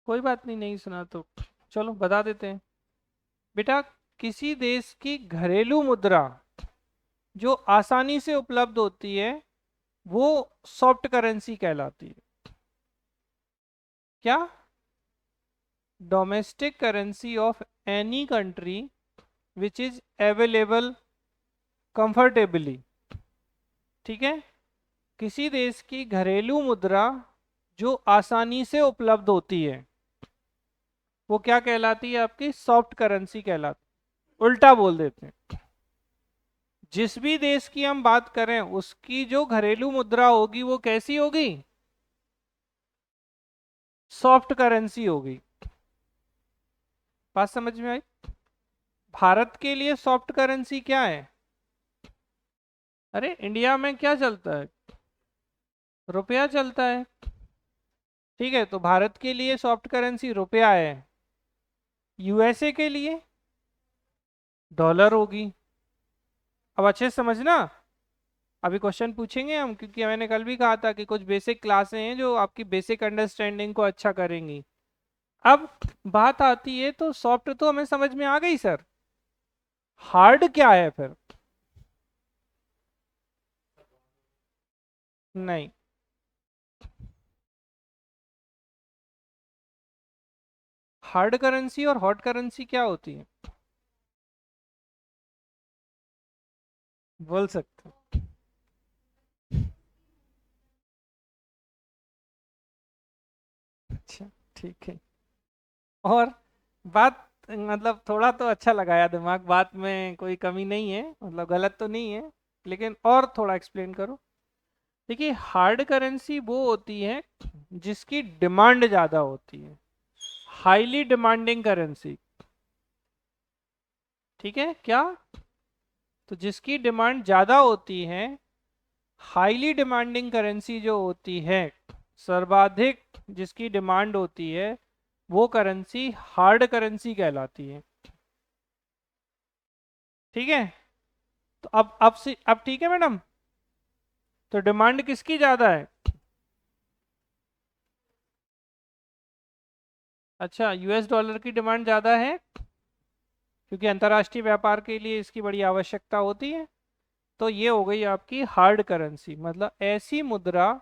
कोई बात नहीं, नहीं सुना तो चलो बता देते हैं। बेटा, किसी देश की घरेलू मुद्रा जो आसानी से उपलब्ध होती है वो सॉफ्ट करेंसी कहलाती है। क्या? Domestic currency of any country which is available comfortably. ठीक है, किसी देश की घरेलू मुद्रा जो आसानी से उपलब्ध होती है वो क्या कहलाती है? आपकी सॉफ्ट करेंसी कहलाती। उल्टा बोल देते हैं, जिस भी देश की हम बात करें उसकी जो घरेलू मुद्रा होगी वो कैसी होगी? सॉफ्ट करेंसी होगी। बात समझ में आई? भारत के लिए सॉफ्ट करेंसी क्या है? अरे इंडिया में क्या चलता है? रुपया चलता है। ठीक है, तो भारत के लिए सॉफ्ट करेंसी रुपया है। यूएसए के लिए डॉलर होगी। अब अच्छे से समझना। अभी क्वेश्चन पूछेंगे हम, क्योंकि मैंने कल भी कहा था कि कुछ बेसिक क्लासें हैं जो आपकी बेसिक अंडरस्टैंडिंग को अच्छा करेंगी। अब बात आती है, तो सॉफ्ट तो हमें समझ में आ गई सर। हार्ड क्या है फिर? नहीं। हार्ड करेंसी और हॉट करेंसी क्या होती है? बोल सकते हो? अच्छा, ठीक है। और बात, मतलब थोड़ा तो अच्छा लगाया दिमाग, बात में कोई कमी नहीं है, मतलब गलत तो नहीं है, लेकिन और थोड़ा एक्सप्लेन करो। देखिए, हार्ड करेंसी वो होती है जिसकी डिमांड ज़्यादा होती है। Highly demanding currency. ठीक है क्या? तो जिसकी डिमांड ज्यादा होती है, हाईली डिमांडिंग करेंसी जो होती है, सर्वाधिक जिसकी डिमांड होती है, वो करेंसी हार्ड करेंसी कहलाती है। ठीक है? तो अब ठीक है मैडम। तो डिमांड किसकी ज्यादा है? अच्छा, यूएस डॉलर की डिमांड ज्यादा है क्योंकि अंतर्राष्ट्रीय व्यापार के लिए इसकी बड़ी आवश्यकता होती है। तो ये हो गई आपकी हार्ड करेंसी, मतलब ऐसी मुद्रा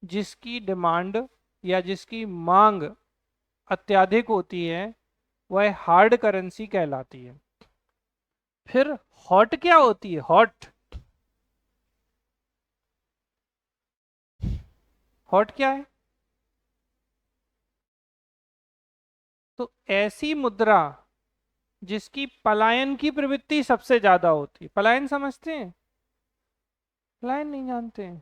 जिसकी डिमांड या जिसकी मांग अत्यधिक होती है, वह हार्ड करेंसी कहलाती है। फिर हॉट क्या होती है? हॉट, हॉट क्या है? तो ऐसी मुद्रा जिसकी पलायन की प्रवृत्ति सबसे ज्यादा होती है। पलायन समझते हैं? पलायन नहीं जानते हैं?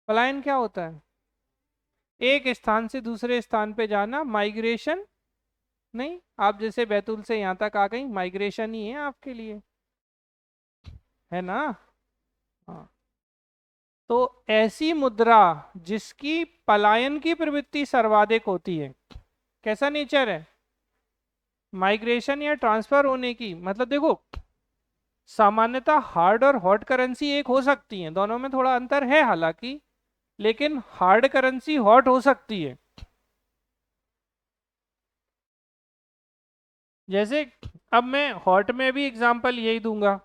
पलायन क्या होता है? एक स्थान से दूसरे स्थान पे जाना, माइग्रेशन। नहीं, आप जैसे बैतूल से यहाँ तक आ गई, माइग्रेशन ही है आपके लिए, है ना? हाँ। तो ऐसी मुद्रा जिसकी पलायन की प्रवृत्ति सर्वाधिक होती है, कैसा नेचर है? माइग्रेशन या ट्रांसफर होने की। मतलब देखो, सामान्यतः हार्ड और हॉट करेंसी एक हो सकती हैं, दोनों में थोड़ा अंतर है हालांकि, लेकिन हार्ड करेंसी हॉट हो सकती है। जैसे अब मैं हॉट में भी एग्जांपल यही दूंगा।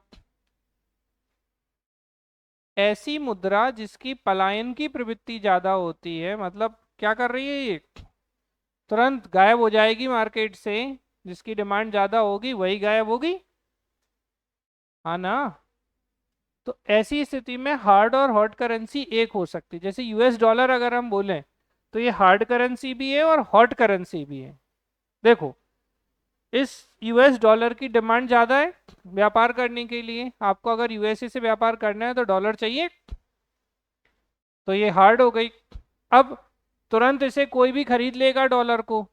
ऐसी मुद्रा जिसकी पलायन की प्रवृत्ति ज्यादा होती है, मतलब क्या कर रही है ये? तुरंत गायब हो जाएगी मार्केट से। जिसकी डिमांड ज्यादा होगी वही गायब होगी, हाँ ना? तो ऐसी स्थिति में हार्ड और हॉट करेंसी एक हो सकती है। जैसे यूएस डॉलर अगर हम बोलें, तो ये हार्ड करेंसी भी है और हॉट करेंसी भी है। देखो, इस यूएस डॉलर की डिमांड ज्यादा है व्यापार करने के लिए। आपको अगर यूएसए से व्यापार करना है तो डॉलर चाहिए, तो ये हार्ड हो गई। अब तुरंत इसे कोई भी खरीद लेगा डॉलर को,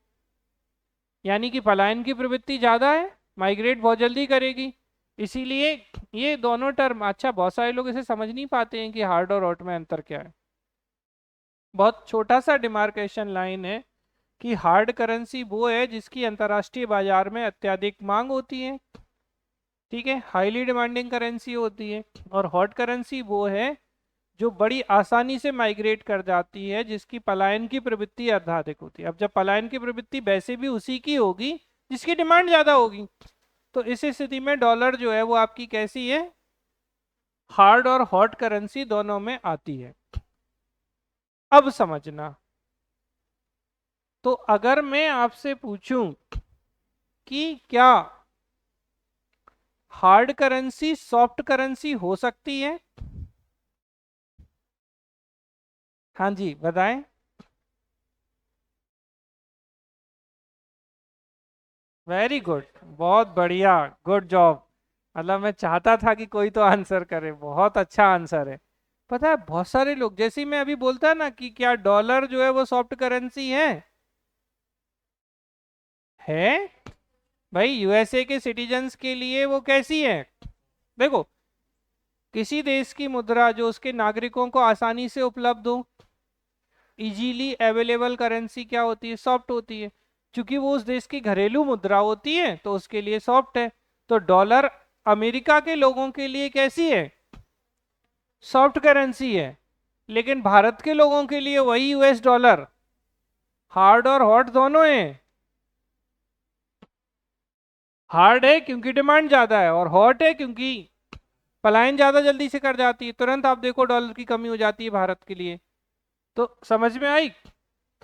यानी कि पलायन की प्रवृत्ति ज्यादा है, माइग्रेट बहुत जल्दी करेगी। इसीलिए ये दोनों टर्म, अच्छा बहुत सारे लोग इसे समझ नहीं पाते हैं कि हार्ड और हॉट में अंतर क्या है। बहुत छोटा सा डिमार्केशन लाइन है कि हार्ड करेंसी वो है जिसकी अंतर्राष्ट्रीय बाजार में अत्यधिक मांग होती है, ठीक है, हाईली डिमांडिंग करेंसी होती है। और हॉट करेंसी वो है जो बड़ी आसानी से माइग्रेट कर जाती है, जिसकी पलायन की प्रवृत्ति अधिक होती है। अब जब पलायन की प्रवृत्ति वैसे भी उसी की होगी जिसकी डिमांड ज्यादा होगी, तो इस स्थिति में डॉलर जो है वो आपकी कैसी है? हार्ड और हॉट करेंसी दोनों में आती है। अब समझना, तो अगर मैं आपसे पूछूं कि क्या हार्ड करेंसी सॉफ्ट करेंसी हो सकती है? हाँ जी बताएं। वेरी गुड, बहुत बढ़िया, गुड जॉब। मतलब मैं चाहता था कि कोई तो आंसर करे, बहुत अच्छा आंसर है। पता है बहुत सारे लोग, जैसे ही मैं अभी बोलता ना कि क्या डॉलर जो है वो सॉफ्ट करेंसी है भाई, यूएसए के सिटीजन्स के लिए वो कैसी है? देखो, किसी देश की मुद्रा जो उसके नागरिकों को आसानी से उपलब्ध हो, इजीली अवेलेबल करेंसी क्या होती है? सॉफ्ट होती है। क्योंकि वो उस देश की घरेलू मुद्रा होती है तो उसके लिए सॉफ्ट है। तो डॉलर अमेरिका के लोगों के लिए कैसी है? सॉफ्ट करेंसी है। लेकिन भारत के लोगों के लिए वही यूएस डॉलर हार्ड और हॉट दोनों है। हार्ड है क्योंकि डिमांड ज्यादा है, और हॉट है क्योंकि पलायन ज्यादा जल्दी से कर जाती है। तुरंत आप देखो डॉलर की कमी हो जाती है भारत के लिए। तो समझ में आई?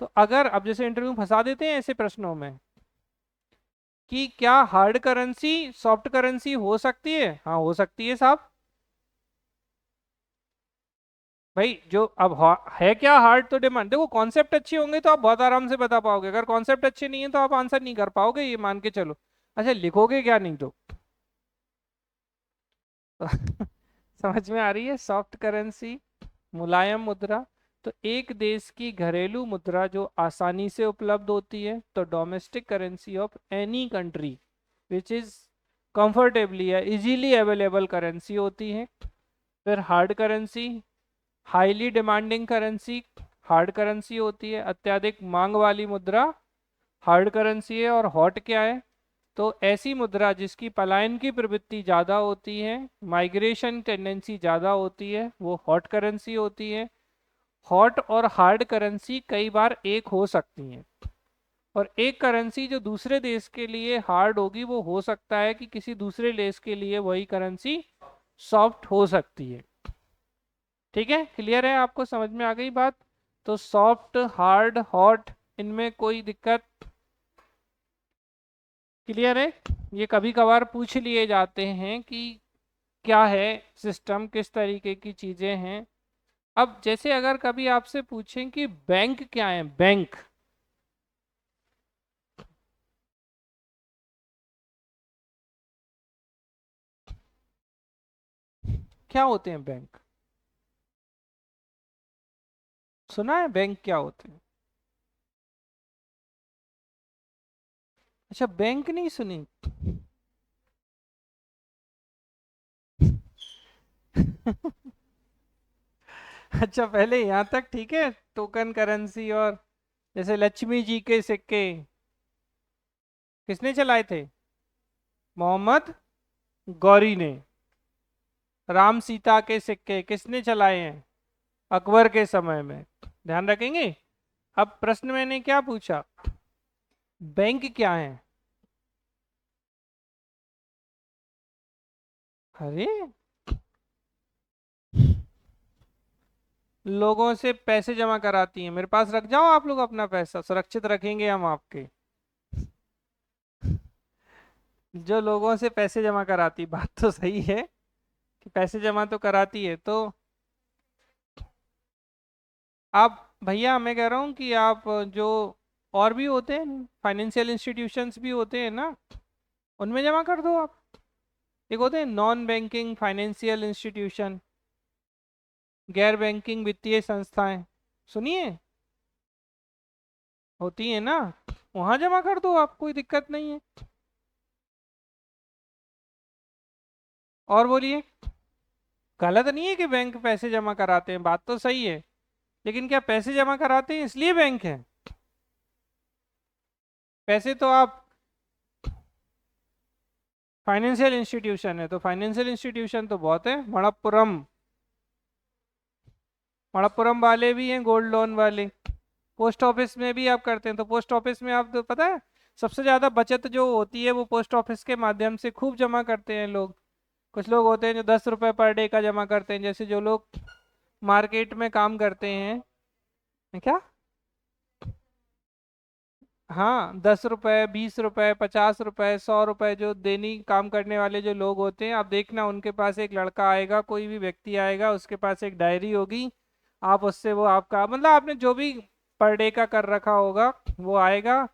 तो अगर अब जैसे इंटरव्यू फंसा देते हैं ऐसे प्रश्नों में कि क्या हार्ड करेंसी सॉफ्ट करेंसी हो सकती है? हाँ हो सकती है साहब। भाई जो अब है क्या हार्ड, तो डिमांड। देखो कॉन्सेप्ट अच्छे होंगे तो आप बहुत आराम से बता पाओगे, अगर कॉन्सेप्ट अच्छे नहीं है तो आप आंसर नहीं कर पाओगे, ये मान के चलो। अच्छा लिखोगे क्या नहीं तो? समझ में आ रही है? सॉफ्ट करेंसी, मुलायम मुद्रा, तो एक देश की घरेलू मुद्रा जो आसानी से उपलब्ध होती है, तो domestic currency of any country which is comfortably या इजीली अवेलेबल करेंसी होती है। फिर hard currency, highly demanding currency hard currency होती है, अत्यधिक मांग वाली मुद्रा हार्ड करेंसी है। और हॉट क्या है? तो ऐसी मुद्रा जिसकी पलायन की प्रवृत्ति ज़्यादा होती है, माइग्रेशन टेंडेंसी ज़्यादा होती है, वो हॉट करेंसी होती है। हॉट और हार्ड करेंसी कई बार एक हो सकती हैं, और एक करेंसी जो दूसरे देश के लिए हार्ड होगी वो हो सकता है कि किसी दूसरे देश के लिए वही करेंसी सॉफ्ट हो सकती है। ठीक है, क्लियर है? आपको समझ में आ गई बात? तो सॉफ्ट, हार्ड, हॉट, इनमें कोई दिक्कत? क्लियर है? ये कभी कभार पूछ लिए जाते हैं कि क्या है सिस्टम, किस तरीके की चीजें हैं। अब जैसे अगर कभी आपसे पूछें कि बैंक क्या है, बैंक क्या होते हैं, बैंक सुना है बैंक क्या होते हैं? अच्छा, बैंक नहीं सुनी? अच्छा, पहले यहाँ तक ठीक है। टोकन करेंसी, और जैसे लक्ष्मी जी के सिक्के किसने चलाए थे? मोहम्मद गौरी ने। राम सीता के सिक्के किसने चलाए हैं? अकबर के समय में। ध्यान रखेंगे। अब प्रश्न मैंने क्या पूछा, बैंक क्या है? अरे, लोगों से पैसे जमा कराती हैं। मेरे पास रख जाओ आप लोग अपना पैसा, सुरक्षित रखेंगे हम आपके। जो लोगों से पैसे जमा कराती, बात तो सही है कि पैसे जमा तो कराती है। तो आप, भैया मैं कह रहा हूँ कि आप जो और भी होते हैं, फाइनेंशियल इंस्टीट्यूशंस भी होते हैं ना, उनमें जमा कर दो आप। एक होते हैं नॉन बैंकिंग फाइनेंशियल इंस्टीट्यूशन, गैर बैंकिंग वित्तीय संस्थाएं, सुनिए, होती है ना, वहां जमा कर दो आप, कोई दिक्कत नहीं है। और बोलिए। गलत नहीं है कि बैंक पैसे जमा कराते हैं, बात तो सही है, लेकिन क्या पैसे जमा कराते हैं इसलिए बैंक है? पैसे तो आप, फाइनेंशियल इंस्टीट्यूशन है तो फाइनेंशियल इंस्टीट्यूशन तो बहुत है। मणप्पुरम, मणप्पुरम वाले भी हैं गोल्ड लोन वाले। पोस्ट ऑफिस में भी आप करते हैं, तो पोस्ट ऑफिस में आप तो पता है सबसे ज्यादा बचत जो होती है वो पोस्ट ऑफिस के माध्यम से खूब जमा करते हैं लोग। कुछ लोग होते हैं जो 10 रुपए पर डे का जमा करते हैं, जैसे जो लोग मार्केट में काम करते हैं। क्या? हाँ, 10 रुपए, 20 रुपए, 50 रुपए, 100 रुपए, जो दैनिक काम करने वाले जो लोग होते हैं, आप देखना उनके पास एक लड़का आएगा, कोई भी व्यक्ति आएगा, उसके पास एक डायरी होगी। आप उससे वो आपका मतलब आपने जो भी पर डे का कर रखा होगा, वो आएगा,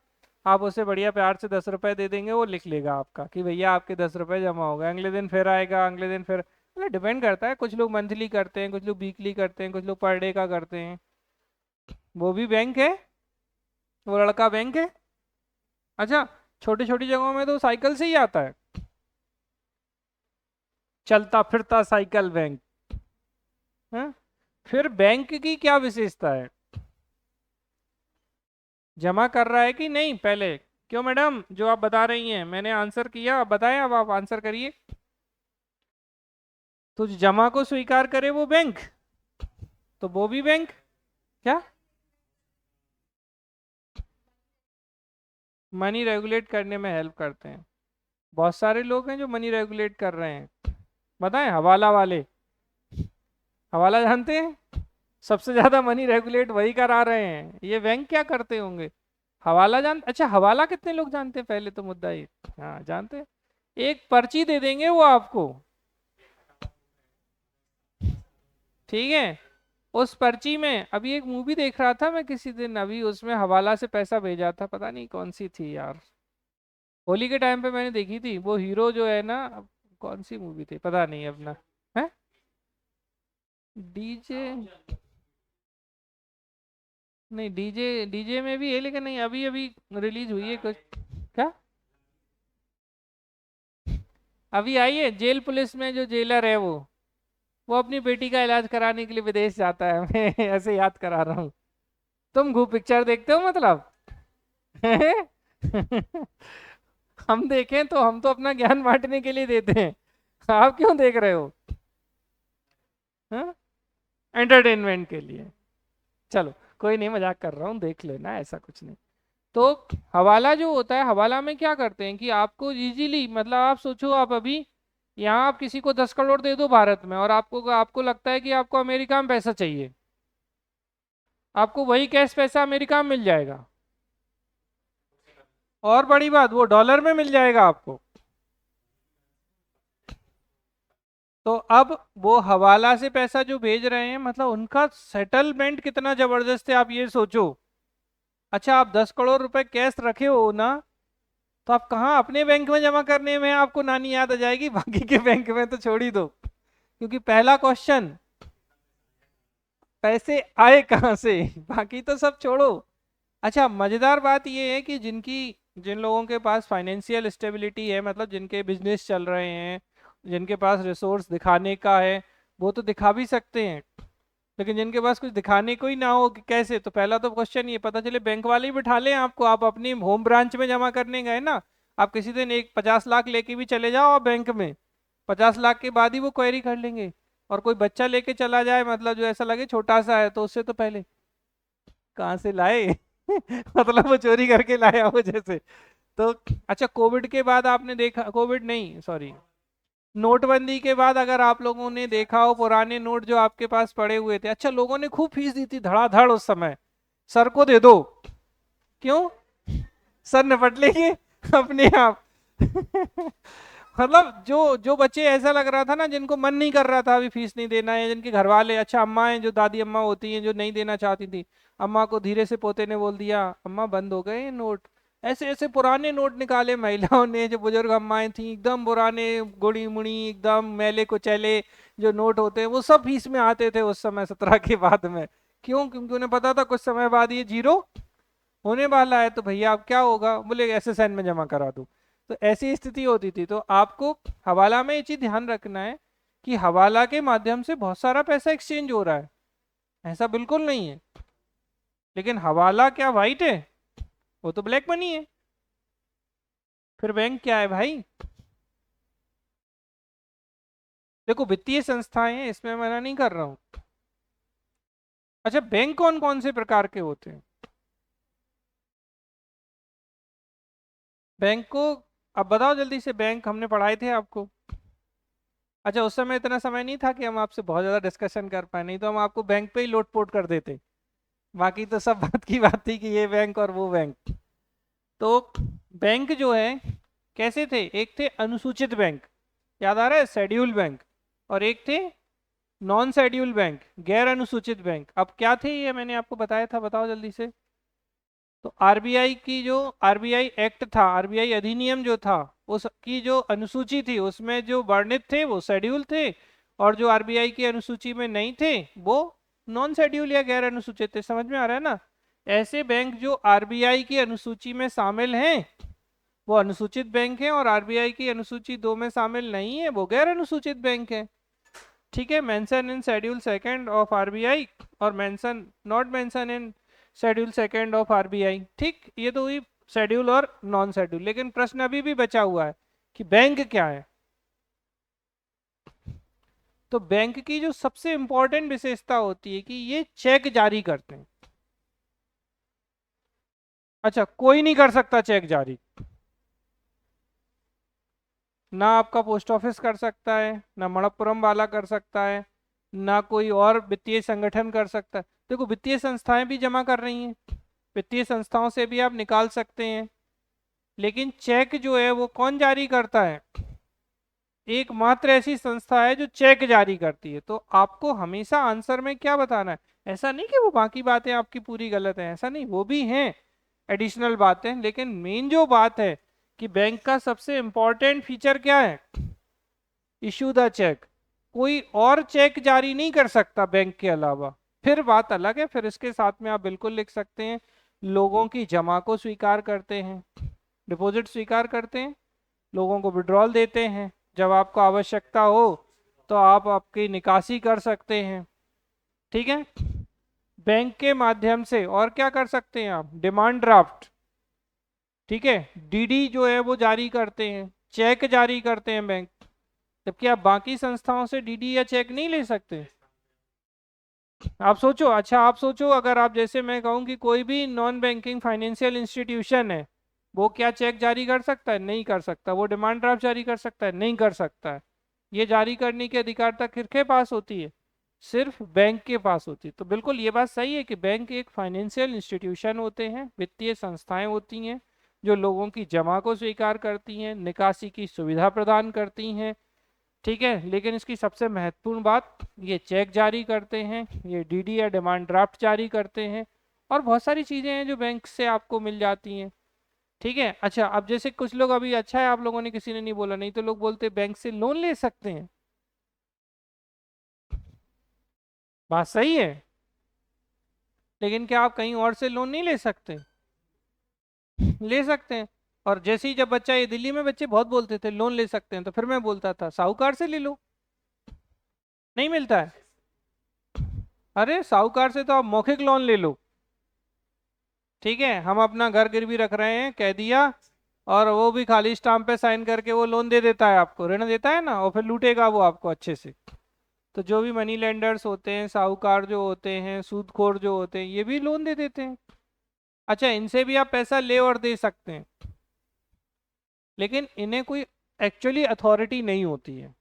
आप उसे बढ़िया प्यार से 10 रुपए दे देंगे, वो लिख लेगा आपका कि भैया आपके 10 रुपए जमा हो गए। अगले दिन फिर आएगा, अगले दिन फिर, मतलब डिपेंड करता है, कुछ लोग मंथली करते हैं, कुछ लोग वीकली करते हैं, कुछ लोग पर डे का करते हैं। वो भी बैंक है, वो लड़का बैंक है। अच्छा, छोटी छोटी जगहों में तो साइकिल से ही आता है, चलता फिरता साइकिल बैंक। हाँ? फिर बैंक की क्या विशेषता है? जमा कर रहा है कि नहीं पहले? क्यों मैडम, जो आप बता रही हैं मैंने आंसर किया, अब बताएं, अब आप आंसर करिए। तो जो जमा को स्वीकार करे वो बैंक, तो वो भी बैंक। क्या? मनी रेगुलेट करने में हेल्प करते हैं। बहुत सारे लोग हैं जो मनी रेगुलेट कर रहे हैं। बताएं, हवाला वाले। हवाला जानते हैं? सबसे ज्यादा मनी रेगुलेट वही करा रहे हैं, ये बैंक क्या करते होंगे? हवाला जान, अच्छा हवाला कितने लोग जानते हैं पहले तो मुद्दा ये। हाँ जानते हैं। एक पर्ची दे देंगे वो आपको, ठीक है? उस पर्ची में, अभी एक मूवी देख रहा था मैं किसी दिन, अभी उसमें हवाला से पैसा भेजा था, पता नहीं कौन सी थी यार, होली के टाइम पे मैंने देखी थी। वो हीरो जो है ना, कौन सी मूवी थी पता नहीं अपना, है डीजे, नहीं, डीजे डीजे में भी है लेकिन नहीं, अभी अभी रिलीज हुई है कुछ। क्या? अभी आई है, जेल पुलिस में जो जेलर है वो अपनी बेटी का इलाज कराने के लिए विदेश जाता है। मैं ऐसे याद करा रहा हूँ। तुम खूब पिक्चर देखते हो मतलब। हम देखें तो हम तो अपना ज्ञान बांटने के लिए देते हैं। आप क्यों देख रहे हो? हाँ, एंटरटेनमेंट के लिए। चलो, कोई नहीं, मजाक कर रहा हूँ, देख लेना, ऐसा कुछ नहीं। तो हवाला जो होता है, हवाला में क्या करते हैं कि आपको इजीली, मतलब आप सोचो, आप अभी यहाँ आप किसी को 10 करोड़ दे दो भारत में, और आपको आपको लगता है कि आपको अमेरिका में पैसा चाहिए, आपको वही कैश पैसा अमेरिका में मिल जाएगा। और बड़ी बात, वो डॉलर में मिल जाएगा आपको। तो अब वो हवाला से पैसा जो भेज रहे हैं, मतलब उनका सेटलमेंट कितना जबरदस्त है, आप ये सोचो। अच्छा, आप 10 करोड़ रुपए कैश रखे हो ना, तो आप कहाँ अपने बैंक में जमा करने में आपको नानी याद आ जाएगी, बाकी के बैंक में तो छोड़ ही दो। क्योंकि पहला क्वेश्चन, पैसे आए कहाँ से? बाकी तो सब छोड़ो। अच्छा, मजेदार बात ये है कि जिन लोगों के पास फाइनेंशियल स्टेबिलिटी है, मतलब जिनके बिजनेस चल रहे हैं, जिनके पास रिसोर्स दिखाने का है, वो तो दिखा भी सकते हैं। लेकिन जिनके पास कुछ दिखाने को ही ना हो कि कैसे, तो पहला तो क्वेश्चन ये, पता चले बैंक वाले ही बिठा लें आपको, आप अपनी होम ब्रांच में जमा करने गए ना, आप किसी दिन एक 50 लाख लेके भी चले जाओ आप बैंक में, 50 लाख के बाद ही वो क्वेरी कर लेंगे। और कोई बच्चा लेके चला जाए, मतलब जो ऐसा लगे छोटा सा है, तो उससे तो पहले कहाँ से लाए? मतलब वो चोरी करके लाया हो जैसे। तो अच्छा, कोविड के बाद आपने देखा, कोविड नहीं सॉरी, नोटबंदी के बाद अगर आप लोगों ने देखा हो, पुराने नोट जो आपके पास पड़े हुए थे, अच्छा लोगों ने खूब फीस दी थी धड़ाधड़ उस समय, सर को दे दो। क्यों? सर निपट लेंगे अपने आप। मतलब जो जो बच्चे, ऐसा लग रहा था ना, जिनको मन नहीं कर रहा था अभी फीस नहीं देना है, जिनके घर वाले, अच्छा अम्मा है, जो दादी अम्मा होती हैं जो नहीं देना चाहती थी, अम्मा को धीरे से पोते ने बोल दिया, अम्मा बंद हो गए ये नोट। ऐसे ऐसे पुराने नोट निकाले महिलाओं ने, जो बुजुर्ग अम्माएं थी, एकदम पुराने, गुड़ी मुड़ी, एकदम मैले कुचैले जो नोट होते हैं, वो सब फीस में आते थे उस समय 17 के बाद में। क्यों? क्योंकि उन्हें पता था कुछ समय बाद ये जीरो होने वाला है, तो भैया अब क्या होगा, बोले एसएसएन में जमा करा दूं। तो ऐसी स्थिति होती थी। तो आपको हवाला में ये चीज ध्यान रखना है कि हवाला के माध्यम से बहुत सारा पैसा एक्सचेंज हो रहा है, ऐसा बिल्कुल नहीं है। लेकिन हवाला क्या वाइट है? वो तो ब्लैक मनी है। फिर बैंक क्या है भाई? देखो, वित्तीय संस्थाएं हैं, इसमें मना नहीं कर रहा हूं। अच्छा, बैंक कौन कौन से प्रकार के होते हैं? बैंक को अब बताओ जल्दी से, बैंक हमने पढ़ाए थे आपको। अच्छा, उस समय इतना समय नहीं था कि हम आपसे बहुत ज्यादा डिस्कशन कर पाए, नहीं तो हम आपको बैंक पे ही लोटपोट कर देते। बाकी तो सब बात की बात थी कि ये बैंक और वो बैंक। तो बैंक जो है कैसे थे, एक थे अनुसूचित बैंक, याद आ रहा है, शेड्यूल बैंक। और एक थे नॉन शेड्यूल बैंक, गैर अनुसूचित बैंक। अब क्या थे ये, मैंने आपको बताया था, बताओ जल्दी से। तो आरबीआई की जो, आरबीआई एक्ट था, आरबीआई अधिनियम जो था, उसकी जो अनुसूची थी, उसमें जो वर्णित थे वो शेड्यूल थे, और जो आरबीआई की अनुसूची में नहीं थे वो नॉन शेड्यूल या गैर अनुसूचित थे। समझ में आ रहा है ना? ऐसे बैंक जो आरबीआई की अनुसूची में शामिल हैं वो अनुसूचित बैंक हैं, और आरबीआई की अनुसूची 2 में शामिल नहीं है वो गैर अनुसूचित बैंक है। ठीक है, mention in schedule second of RBI, और mention not mention in schedule second of RBI. ठीक, ये तो हुई शेड्यूल और नॉन शेड्यूल। लेकिन प्रश्न अभी भी बचा हुआ है कि बैंक क्या है। तो बैंक की जो सबसे इंपॉर्टेंट विशेषता होती है कि ये चेक जारी करते हैं। अच्छा, कोई नहीं कर सकता चेक जारी, ना आपका पोस्ट ऑफिस कर सकता है, ना मणप्पुरम वाला कर सकता है, ना कोई और वित्तीय संगठन कर सकता है। देखो, वित्तीय संस्थाएं भी जमा कर रही हैं, वित्तीय संस्थाओं से भी आप निकाल सकते हैं, लेकिन चेक जो है वो कौन जारी करता है? एकमात्र ऐसी संस्था है जो चेक जारी करती है। तो आपको हमेशा आंसर में क्या बताना है, ऐसा नहीं कि वो बाकी बातें आपकी पूरी गलत है, ऐसा नहीं, वो भी हैं एडिशनल बातें, लेकिन मेन जो बात है कि बैंक का सबसे इंपॉर्टेंट फीचर क्या है? Issue the cheque. कोई और चेक जारी नहीं कर सकता बैंक के अलावा। फिर बात अलग है, फिर इसके साथ में आप बिल्कुल लिख सकते हैं लोगों की जमा को स्वीकार करते हैं, डिपॉजिट स्वीकार करते हैं, लोगों को विड्रॉल देते हैं, जब आपको आवश्यकता हो तो आप आपकी निकासी कर सकते हैं। ठीक है, बैंक के माध्यम से और क्या कर सकते हैं आप, डिमांड ड्राफ्ट, ठीक है, डीडी जो है वो जारी करते हैं, चेक जारी करते हैं बैंक, जबकि आप बाकी संस्थाओं से डीडी या चेक नहीं ले सकते। आप सोचो, अच्छा आप सोचो, अगर आप जैसे मैं कहूँ कि कोई भी नॉन बैंकिंग फाइनेंशियल इंस्टीट्यूशन है, वो क्या चेक जारी कर सकता है? नहीं कर सकता। वो डिमांड ड्राफ्ट जारी कर सकता है? नहीं कर सकता है। ये जारी करने की अधिकारिता किसके पास होती है? सिर्फ बैंक के पास होती है। तो बिल्कुल ये बात सही है कि बैंक एक फाइनेंशियल इंस्टीट्यूशन होते हैं, वित्तीय संस्थाएं होती हैं जो लोगों की जमा को स्वीकार करती हैं, निकासी की सुविधा प्रदान करती हैं। ठीक है, लेकिन इसकी सबसे महत्वपूर्ण बात, ये चेक जारी करते हैं, ये डीडी या डिमांड ड्राफ्ट जारी करते हैं, और बहुत सारी चीजें हैं जो बैंक से आपको मिल जाती हैं। ठीक है, अच्छा अब जैसे कुछ लोग, अभी अच्छा है आप लोगों ने किसी ने नहीं बोला, नहीं तो लोग बोलते बैंक से लोन ले सकते हैं। बात सही है, लेकिन क्या आप कहीं और से लोन नहीं ले सकते? ले सकते हैं। और जैसे ही जब बच्चा, ये दिल्ली में बच्चे बहुत बोलते थे लोन ले सकते हैं, तो फिर मैं बोलता था साहूकार से ले लो। नहीं मिलता है? अरे साहूकार से तो आप मौखिक लोन ले लो। ठीक है, हम अपना घर गिरवी रख रहे हैं, कह दिया, और वो भी खाली स्टाम्प पे साइन करके वो लोन दे देता है, आपको ऋण देता है ना, और फिर लूटेगा वो आपको अच्छे से। तो जो भी मनी लेंडर्स होते हैं, साहूकार जो होते हैं, सूदखोर जो होते हैं, ये भी लोन दे देते हैं। अच्छा, इनसे भी आप पैसा ले और दे सकते हैं, लेकिन इन्हें कोई एक्चुअली अथॉरिटी नहीं होती है।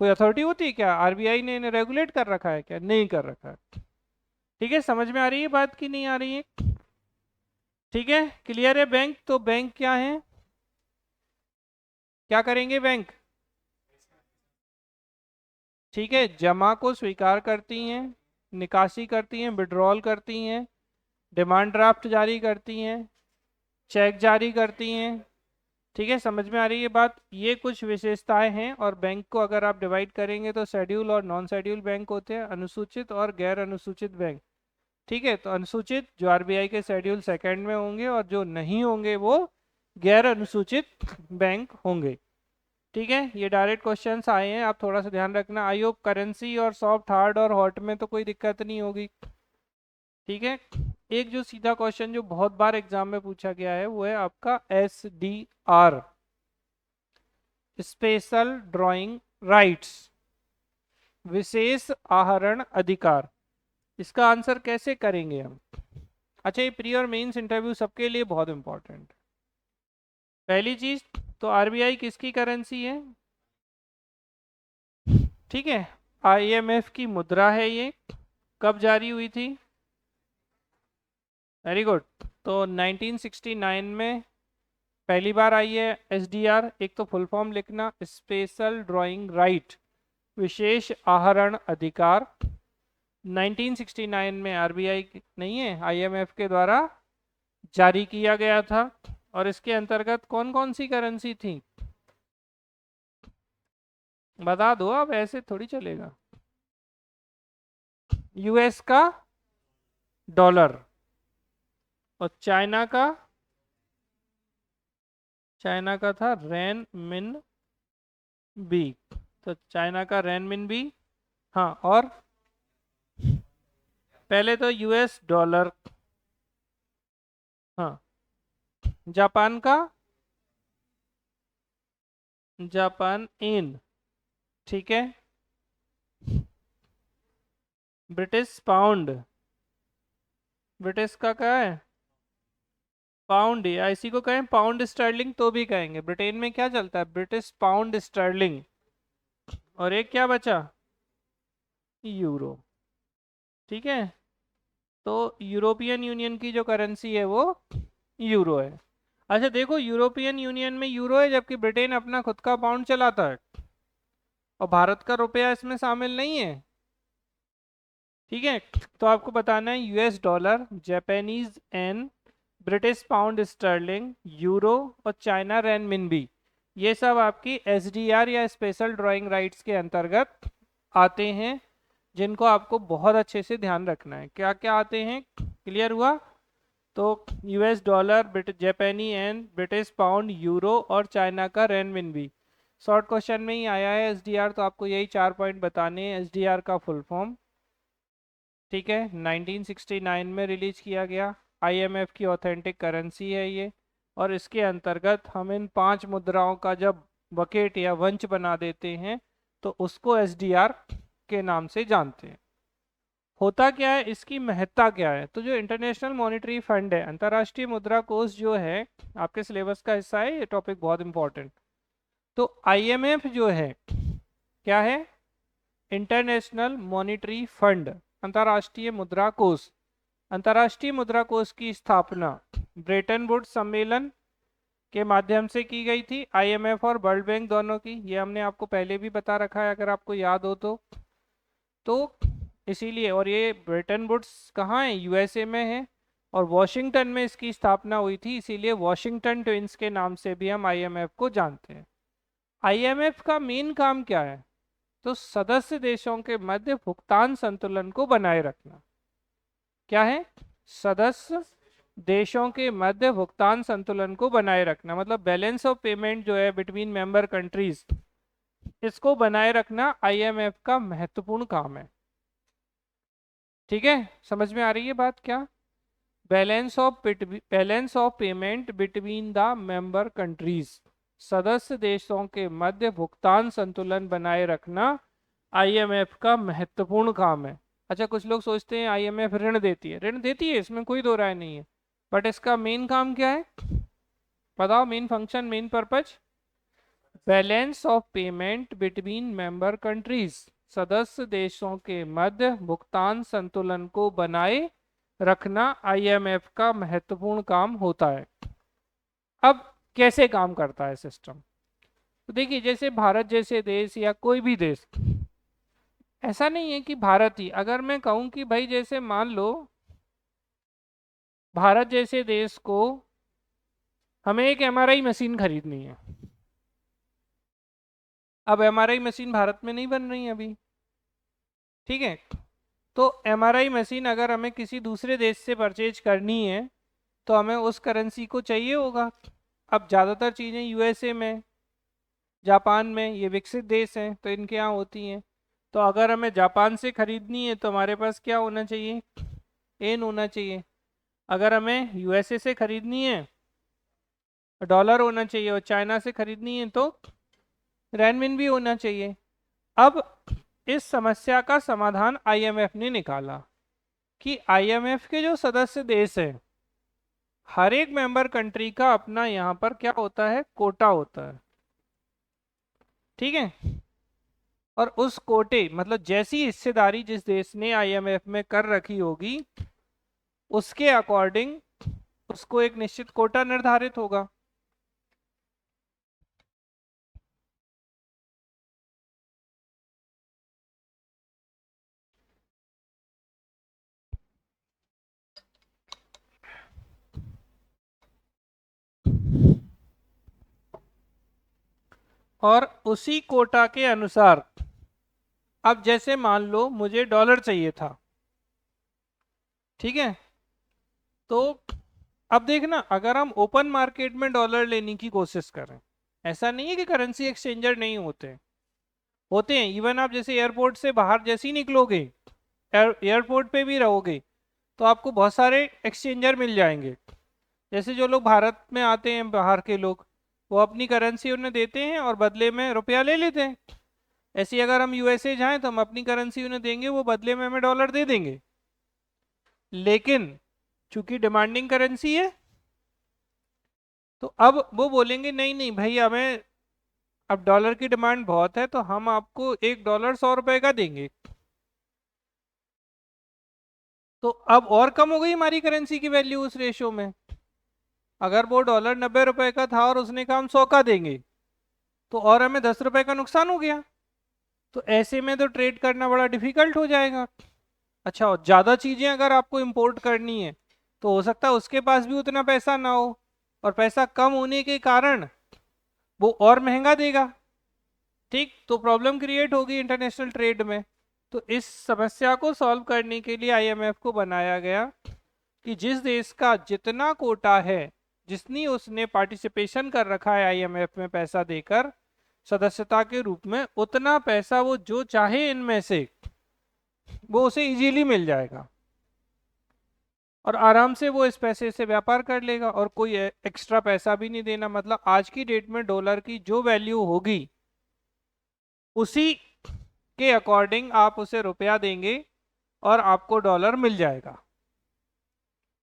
कोई अथॉरिटी होती है क्या? आरबीआई ने इन्हें रेगुलेट कर रखा है क्या? नहीं कर रखा है। ठीक है, समझ में आ रही है बात की नहीं आ रही है? ठीक है, क्लियर है बैंक? तो बैंक क्या है, क्या करेंगे बैंक? ठीक है, जमा को स्वीकार करती हैं, निकासी करती हैं, विड्रॉल करती हैं, डिमांड ड्राफ्ट जारी करती हैं, चेक जारी करती हैं। ठीक है, समझ में आ रही है बात? ये कुछ विशेषताएं हैं। और बैंक को अगर आप डिवाइड करेंगे तो शेड्यूल और नॉन शेड्यूल बैंक होते हैं, अनुसूचित और गैर अनुसूचित बैंक। ठीक है, तो अनुसूचित जो आरबीआई के शेड्यूल सेकंड में होंगे, और जो नहीं होंगे वो गैर अनुसूचित बैंक होंगे। ठीक है, ये डायरेक्ट क्वेश्चंस आए हैं, आप थोड़ा सा ध्यान रखना। आई होप करेंसी और सॉफ्ट, हार्ड और हॉट में तो कोई दिक्कत नहीं होगी। ठीक है, एक जो सीधा क्वेश्चन जो बहुत बार एग्जाम में पूछा गया है वो है आपका SDR, स्पेशल ड्राइंग राइट्स, विशेष आहरण अधिकार। इसका आंसर कैसे करेंगे हम? अच्छा, ये प्री और मेंस इंटरव्यू सबके लिए बहुत इंपॉर्टेंट है। पहली चीज तो आरबीआई किसकी करेंसी है? ठीक है, IMF की मुद्रा है ये। कब जारी हुई थी? Very good. तो 1969 में पहली बार आई है SDR। एक तो फुल फॉर्म लिखना, स्पेशल ड्राइंग राइट, विशेष आहरण अधिकार। 1969 में आरबीआई नहीं है, IMF के द्वारा जारी किया गया था। और इसके अंतर्गत कौन कौन सी करेंसी थी? बता दो, अब ऐसे थोड़ी चलेगा। US का डॉलर, और चाइना का था रेन मिन बी। तो चाइना का रेन मिन बी, हाँ। और पहले तो US डॉलर, हाँ। जापान का जापान इन, ठीक है। ब्रिटिश पाउंड, ब्रिटिश का क्या है? पाउंड, या इसी को कहें पाउंड स्टर्लिंग तो भी कहेंगे। ब्रिटेन में क्या चलता है? British pound Stirling. और एक क्या बचा? यूरो। ठीक है, तो यूरोपियन यूनियन की जो करेंसी है वो यूरो है। अच्छा देखो, यूरोपियन यूनियन में यूरो है, जबकि ब्रिटेन अपना खुद का पाउंड चलाता है, और भारत का रुपया इसमें शामिल नहीं है। ठीक है, तो आपको बताना है US dollar, Japanese yen, British pound sterling, euro और चाइना रेनमिनबी, ये सब आपकी SDR या स्पेशल ड्राइंग राइट्स के अंतर्गत आते हैं। जिनको आपको बहुत अच्छे से ध्यान रखना है। क्या क्या आते हैं, क्लियर हुआ? तो यूएस डॉलर, जापानी एन, ब्रिटिश पाउंड, यूरो और चाइना का रेनमिनबी। शॉर्ट क्वेश्चन में ही आया है एसडीआर, तो आपको यही 4 पॉइंट बताने हैं। एसडीआर का फुल फॉर्म, ठीक है, 1969 में रिलीज किया गया। आईएमएफ की ऑथेंटिक करेंसी है ये, और इसके अंतर्गत हम इन 5 मुद्राओं का जब बकेट या वंच बना देते हैं तो उसको एसडीआर के नाम से जानते हैं। होता क्या है, इसकी महत्ता क्या है? तो जो इंटरनेशनल मॉनेटरी फंड है, अंतर्राष्ट्रीय मुद्रा कोष जो है, आपके सिलेबस का हिस्सा है, ये टॉपिक बहुत इंपॉर्टेंट। तो आईएमएफ जो है क्या है? इंटरनेशनल मॉनेटरी फंड, अंतर्राष्ट्रीय मुद्रा कोष। अंतर्राष्ट्रीय मुद्रा कोष की स्थापना ब्रेटन वुड्स सम्मेलन के माध्यम से की गई थी, आईएमएफ और वर्ल्ड बैंक दोनों की। ये हमने आपको पहले भी बता रखा है अगर आपको याद हो तो इसीलिए, और ये ब्रेटन वुड्स कहाँ है? यूएसए में है, और वॉशिंगटन में इसकी स्थापना हुई थी, इसीलिए वॉशिंगटन ट्विंस के नाम से भी हम आईएमएफ को जानते हैं। आईएमएफ का मेन काम क्या है? तो सदस्य देशों के मध्य भुगतान संतुलन को बनाए रखना। क्या है? सदस्य देशों के मध्य भुगतान संतुलन को बनाए रखना, मतलब बैलेंस ऑफ पेमेंट जो है बिटवीन मेंबर कंट्रीज, इसको बनाए रखना आईएमएफ का महत्वपूर्ण काम है। ठीक है, समझ में आ रही है बात? क्या balance of payment between the member countries, सदस्य देशों के मध्य भुगतान संतुलन बनाए रखना आईएमएफ का महत्वपूर्ण काम है। अच्छा, कुछ लोग सोचते हैं आईएमएफ ऋण देती है। ऋण देती है, इसमें कोई दो राय नहीं है, बट इसका मेन काम क्या है बताओ? Main function, main purpose, balance of payment between member countries, सदस्य देशों के मध्य भुगतान संतुलन को बनाए रखना आईएमएफ का महत्वपूर्ण काम होता है। अब कैसे काम करता है सिस्टम? तो देखिए, जैसे भारत जैसे देश या कोई भी देश, ऐसा नहीं है कि भारत ही, अगर मैं कहूं कि भाई जैसे मान लो भारत जैसे देश को हमें एक एमआरआई मशीन खरीदनी है। अब एमआरआई मशीन भारत में नहीं बन रही है अभी, ठीक है? तो एमआरआई मशीन अगर हमें किसी दूसरे देश से परचेज करनी है तो हमें उस करेंसी को चाहिए होगा। अब ज़्यादातर चीज़ें यूएसए में, जापान में, ये विकसित देश हैं तो इनके यहाँ होती हैं। तो अगर हमें जापान से खरीदनी है तो हमारे पास क्या होना चाहिए? एन होना चाहिए। अगर हमें यूएसए से खरीदनी है डॉलर होना चाहिए, और चाइना से खरीदनी है तो रेनमिन भी होना चाहिए। अब इस समस्या का समाधान आईएमएफ ने निकाला कि आईएमएफ के जो सदस्य देश हैं, हर एक मेंबर कंट्री का अपना यहाँ पर क्या होता है? कोटा होता है, ठीक है? और उस कोटे, मतलब जैसी हिस्सेदारी जिस देश ने आईएमएफ में कर रखी होगी, उसके अकॉर्डिंग उसको एक निश्चित कोटा निर्धारित होगा। और उसी कोटा के अनुसार, अब जैसे मान लो मुझे डॉलर चाहिए था, ठीक है? तो अब देखना, अगर हम ओपन मार्केट में डॉलर लेने की कोशिश करें, ऐसा नहीं है कि करेंसी एक्सचेंजर नहीं होते, होते हैं। इवन आप जैसे एयरपोर्ट से बाहर जैसे ही निकलोगे, एयरपोर्ट पे भी रहोगे तो आपको बहुत सारे एक्सचेंजर मिल जाएंगे। जैसे जो लोग भारत में आते हैं, बाहर के लोग, वो अपनी करेंसी उन्हें देते हैं और बदले में रुपया ले लेते हैं। ऐसे ही अगर हम यूएसए जाएं तो हम अपनी करेंसी उन्हें देंगे, वो बदले में हमें डॉलर दे देंगे। लेकिन चूंकि डिमांडिंग करेंसी है, तो अब वो बोलेंगे नहीं नहीं भाई, हमें अब डॉलर की डिमांड बहुत है तो हम आपको $1 100 का देंगे। तो अब और कम हो गई हमारी करेंसी की वैल्यू उस रेशो में। अगर वो डॉलर $90 का था और उसने कहा हम 100 का देंगे, तो और हमें $10 का नुकसान हो गया। तो ऐसे में तो ट्रेड करना बड़ा डिफिकल्ट हो जाएगा। अच्छा, और ज़्यादा चीज़ें अगर आपको इंपोर्ट करनी है तो हो सकता है उसके पास भी उतना पैसा ना हो, और पैसा कम होने के कारण वो और महंगा देगा। ठीक, तो प्रॉब्लम क्रिएट होगी इंटरनेशनल ट्रेड में। तो इस समस्या को सॉल्व करने के लिए आईएमएफ को बनाया गया कि जिस देश का जितना कोटा है, जितनी उसने पार्टिसिपेशन कर रखा है आईएमएफ में पैसा देकर सदस्यता के रूप में, उतना पैसा वो जो चाहे इनमें से वो उसे इजीली मिल जाएगा और आराम से वो इस पैसे से व्यापार कर लेगा और कोई एक्स्ट्रा पैसा भी नहीं देना। मतलब आज की डेट में डॉलर की जो वैल्यू होगी उसी के अकॉर्डिंग आप उसे रुपया देंगे और आपको डॉलर मिल जाएगा।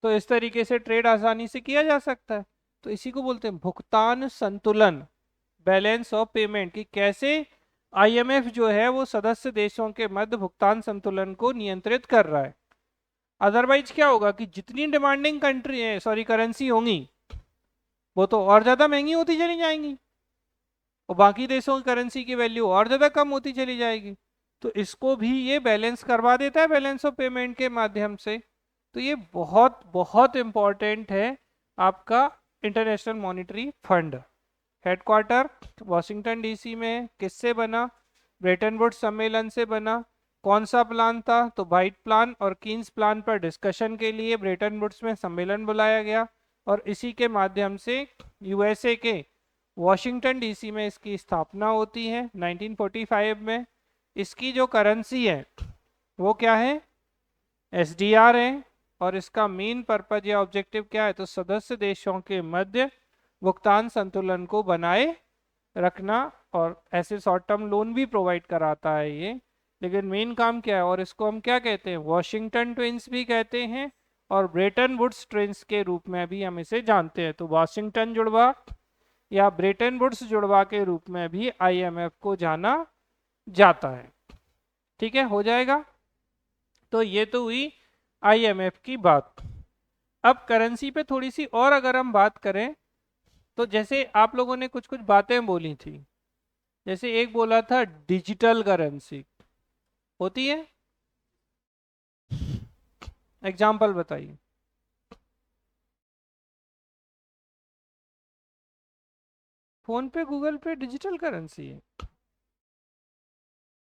तो इस तरीके से ट्रेड आसानी से किया जा सकता है। तो इसी को बोलते हैं भुगतान संतुलन, बैलेंस ऑफ पेमेंट, कि कैसे आईएमएफ जो है वो सदस्य देशों के मध्य भुगतान संतुलन को नियंत्रित कर रहा है। अदरवाइज क्या होगा कि जितनी डिमांडिंग कंट्री करेंसी होंगी वो तो और ज़्यादा महंगी होती चली जाएंगी और बाकी देशों की करेंसी की वैल्यू और ज़्यादा कम होती चली जाएगी। तो इसको भी ये बैलेंस करवा देता है बैलेंस ऑफ पेमेंट के माध्यम से। तो ये बहुत बहुत इम्पॉर्टेंट है आपका international monetary fund. Headquarter Washington DC में, किससे बना? ब्रेटन वुड्स सम्मेलन से बना। कौन सा प्लान था? तो वाइट प्लान और कीन्स प्लान पर डिस्कशन के लिए ब्रेटन वुड्स में सम्मेलन बुलाया गया और इसी के माध्यम से यूएसए के वॉशिंगटन डीसी में इसकी स्थापना होती है 1945 में। इसकी जो करेंसी है वो क्या है? एसडीआर है और इसका मेन पर्पज या ऑब्जेक्टिव क्या है? तो सदस्य देशों के मध्य भुगतान संतुलन को बनाए रखना और ऐसे शॉर्ट टर्म लोन भी प्रोवाइड कराता है ये। लेकिन मेन काम क्या है? और इसको हम क्या कहते हैं? वॉशिंगटन ट्विंस भी कहते हैं और ब्रेटन वुड्स ट्विंस के रूप में भी हम इसे जानते हैं। तो वॉशिंगटन जुड़वा या ब्रेटन वुड्स जुड़वा के रूप में भी आईएमएफ को जाना जाता है। ठीक है, हो जाएगा। तो ये तो हुई आईएमएफ की बात। अब करेंसी पे थोड़ी सी और अगर हम बात करें तो जैसे आप लोगों ने कुछ कुछ बातें बोली थी, जैसे एक बोला था डिजिटल करेंसी होती है, एग्जाम्पल बताइए। फोन पे, गूगल पे डिजिटल करेंसी है?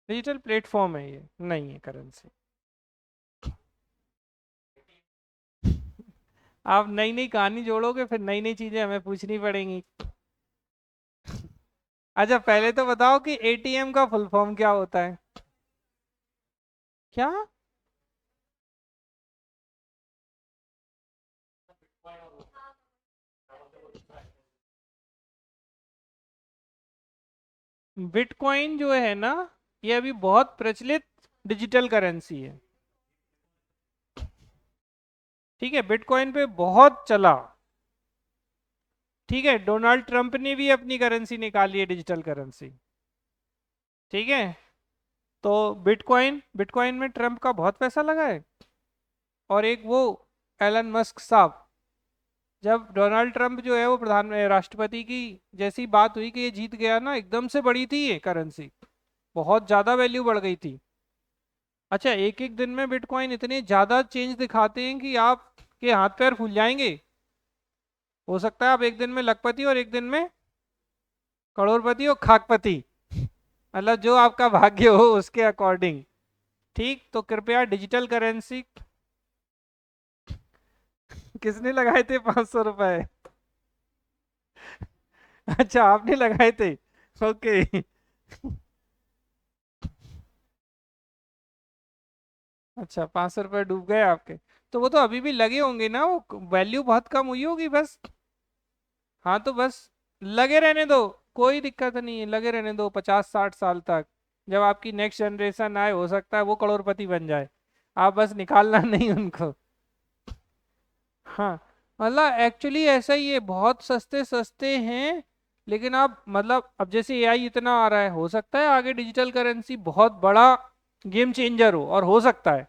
डिजिटल प्लेटफॉर्म है ये, नहीं है करेंसी। आप नई नई कहानी जोड़ोगे फिर नई नई चीजें हमें पूछनी पड़ेंगी। अच्छा पहले तो बताओ कि एटीएम का फुल फॉर्म क्या होता है? क्या? बिटकॉइन जो है ना, ये अभी बहुत प्रचलित डिजिटल करेंसी है। ठीक है, बिटकॉइन पे बहुत चला। ठीक है, डोनाल्ड ट्रंप ने भी अपनी करेंसी निकाली है, डिजिटल करेंसी। ठीक है, तो बिटकॉइन, बिटकॉइन में ट्रंप का बहुत पैसा लगा है। और एक वो एलन मस्क साहब, जब डोनाल्ड ट्रंप जो है वो राष्ट्रपति की जैसी बात हुई कि ये जीत गया ना, एकदम से बढ़ी थी ये करेंसी, बहुत ज़्यादा वैल्यू बढ़ गई थी। अच्छा, एक एक दिन में बिटकॉइन इतने ज़्यादा चेंज दिखाते हैं कि आपके हाथ पैर फूल जाएंगे। हो सकता है आप एक दिन में लखपति और एक दिन में करोड़पति और खाकपति, मतलब जो आपका भाग्य हो उसके अकॉर्डिंग। ठीक, तो कृपया डिजिटल करेंसी किसने लगाए थे 500 रुपए? अच्छा आपने लगाए थे, ओके। अच्छा 500 रुपए डूब गए आपके, तो वो तो अभी भी लगे होंगे ना, वो वैल्यू बहुत कम हुई होगी बस। हाँ तो बस लगे रहने दो, कोई दिक्कत नहीं है, लगे रहने दो 50-60 साल तक। जब आपकी नेक्स्ट जनरेशन आए हो सकता है वो करोड़पति बन जाए, आप बस निकालना नहीं उनको। हाँ, मतलब एक्चुअली ऐसा ही है, बहुत सस्ते सस्ते हैं। लेकिन आप मतलब अब जैसे एआई इतना आ रहा है, हो सकता है आगे डिजिटल करेंसी बहुत बड़ा गेम चेंजर हो, और हो सकता है।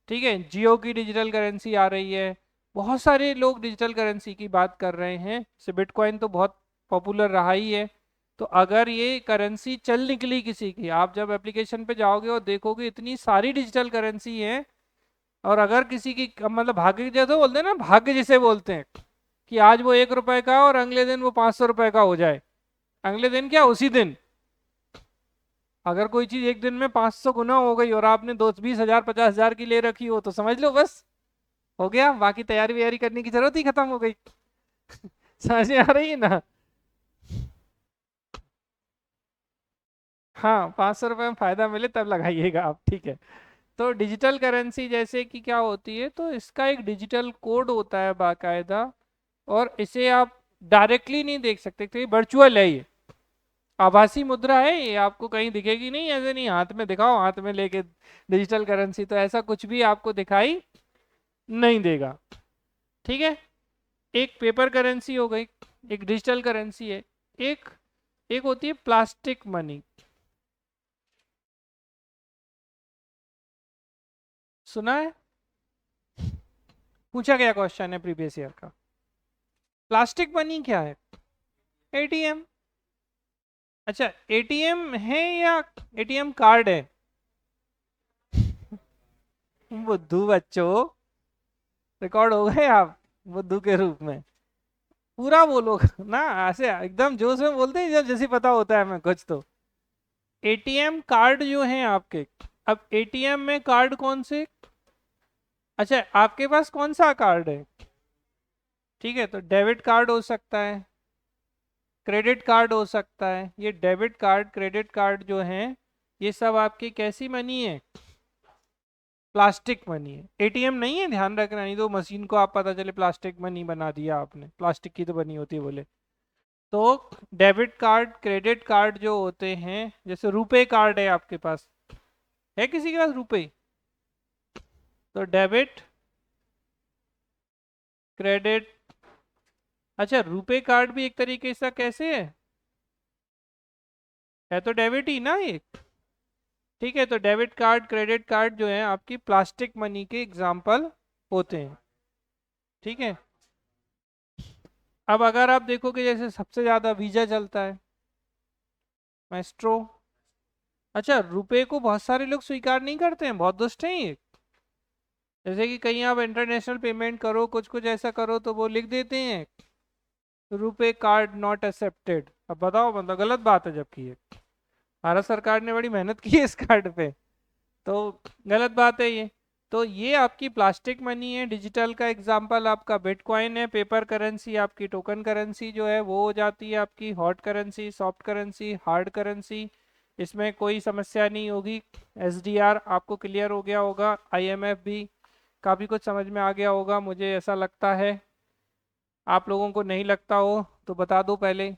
ठीक है, जियो की डिजिटल करेंसी आ रही है, बहुत सारे लोग डिजिटल करेंसी की बात कर रहे हैं, जैसे बिटकॉइन तो बहुत पॉपुलर रहा ही है। तो अगर ये करेंसी चल निकली किसी की, आप जब एप्लीकेशन पे जाओगे और देखोगे इतनी सारी डिजिटल करेंसी है, और अगर किसी की मतलब भाग्य जैसे बोलते हैं ना, भाग्य जिसे बोलते हैं कि आज वो 1 रुपए का और अगले दिन वो 500 रुपए का हो जाए, अगले दिन क्या उसी दिन, अगर कोई चीज एक दिन में 500 गुना हो गई और आपने 20,000 50,000 की ले रखी हो तो समझ लो बस हो गया, बाकी तैयारी व्यारी करने की जरूरत ही खत्म हो गई। समझ में आ रही है ना? हाँ, 500 रुपये में फायदा मिले तब लगाइएगा आप, ठीक है। तो डिजिटल करेंसी जैसे कि क्या होती है, तो इसका एक डिजिटल कोड होता है बाकायदा, और इसे आप डायरेक्टली नहीं देख सकते क्योंकि वर्चुअल है ये, आभासी मुद्रा है ये, आपको कहीं दिखेगी नहीं, ऐसे नहीं हाथ में दिखाओ हाथ में लेके डिजिटल करेंसी, तो ऐसा कुछ भी आपको दिखाई नहीं देगा। ठीक है, एक पेपर करेंसी हो गई, एक डिजिटल करेंसी है, एक एक होती है प्लास्टिक मनी। सुना है? पूछा गया क्वेश्चन है प्रीवियस ईयर का। प्लास्टिक मनी क्या है? एटीएम। अच्छा, एटीएम है या एटीएम कार्ड है? बुद्धू बच्चों, रिकॉर्ड हो गए आप बुद्धू के रूप में। पूरा बोलो ना, ऐसे एकदम जोश में बोलते हैं जब जैसे पता होता है हमें कुछ तो। एटीएम कार्ड जो है आपके, अब एटीएम में कार्ड कौन से, अच्छा आपके पास कौन सा कार्ड है? ठीक है, तो डेबिट कार्ड हो सकता है, क्रेडिट कार्ड हो सकता है। ये डेबिट कार्ड क्रेडिट कार्ड जो हैं, ये सब आपकी कैसी मनी है? प्लास्टिक मनी है, एटीएम नहीं है, ध्यान रखना, नहीं तो मशीन को आप पता चले प्लास्टिक मनी बना दिया आपने, प्लास्टिक की तो बनी होती है बोले। तो डेबिट कार्ड क्रेडिट कार्ड जो होते हैं, जैसे रुपए कार्ड है आपके पास, है किसी के पास रुपए? तो डेबिट क्रेडिट, अच्छा रुपए कार्ड भी एक तरीके से कैसे है तो डेबिट ही ना ये। ठीक है, तो डेबिट कार्ड क्रेडिट कार्ड जो है आपकी प्लास्टिक मनी के एग्जाम्पल होते हैं। ठीक है, अब अगर आप देखोगे जैसे सबसे ज्यादा वीजा चलता है, मैस्ट्रो। अच्छा, रुपए को बहुत सारे लोग स्वीकार नहीं करते हैं, बहुत दुष्ट हैं ये। जैसे कि कहीं आप इंटरनेशनल पेमेंट करो, कुछ कुछ ऐसा करो तो वो लिख देते हैं रुपए कार्ड नॉट एक्सेप्टेड। अब बताओ, मतलब गलत बात है जबकि ये भारत सरकार ने बड़ी मेहनत की है इस कार्ड पे, तो गलत बात है ये। तो ये आपकी प्लास्टिक मनी है। डिजिटल का एग्जांपल आपका बिटकॉइन है। पेपर करेंसी आपकी टोकन करेंसी जो है वो हो जाती है आपकी hot currency, soft currency, hard currency. इसमें कोई समस्या नहीं होगी। एसडीआर आपको क्लियर हो गया होगा, आईएमएफ भी काफ़ी कुछ समझ में आ गया होगा, मुझे ऐसा लगता है। आप लोगों को नहीं लगता हो तो बता दो पहले।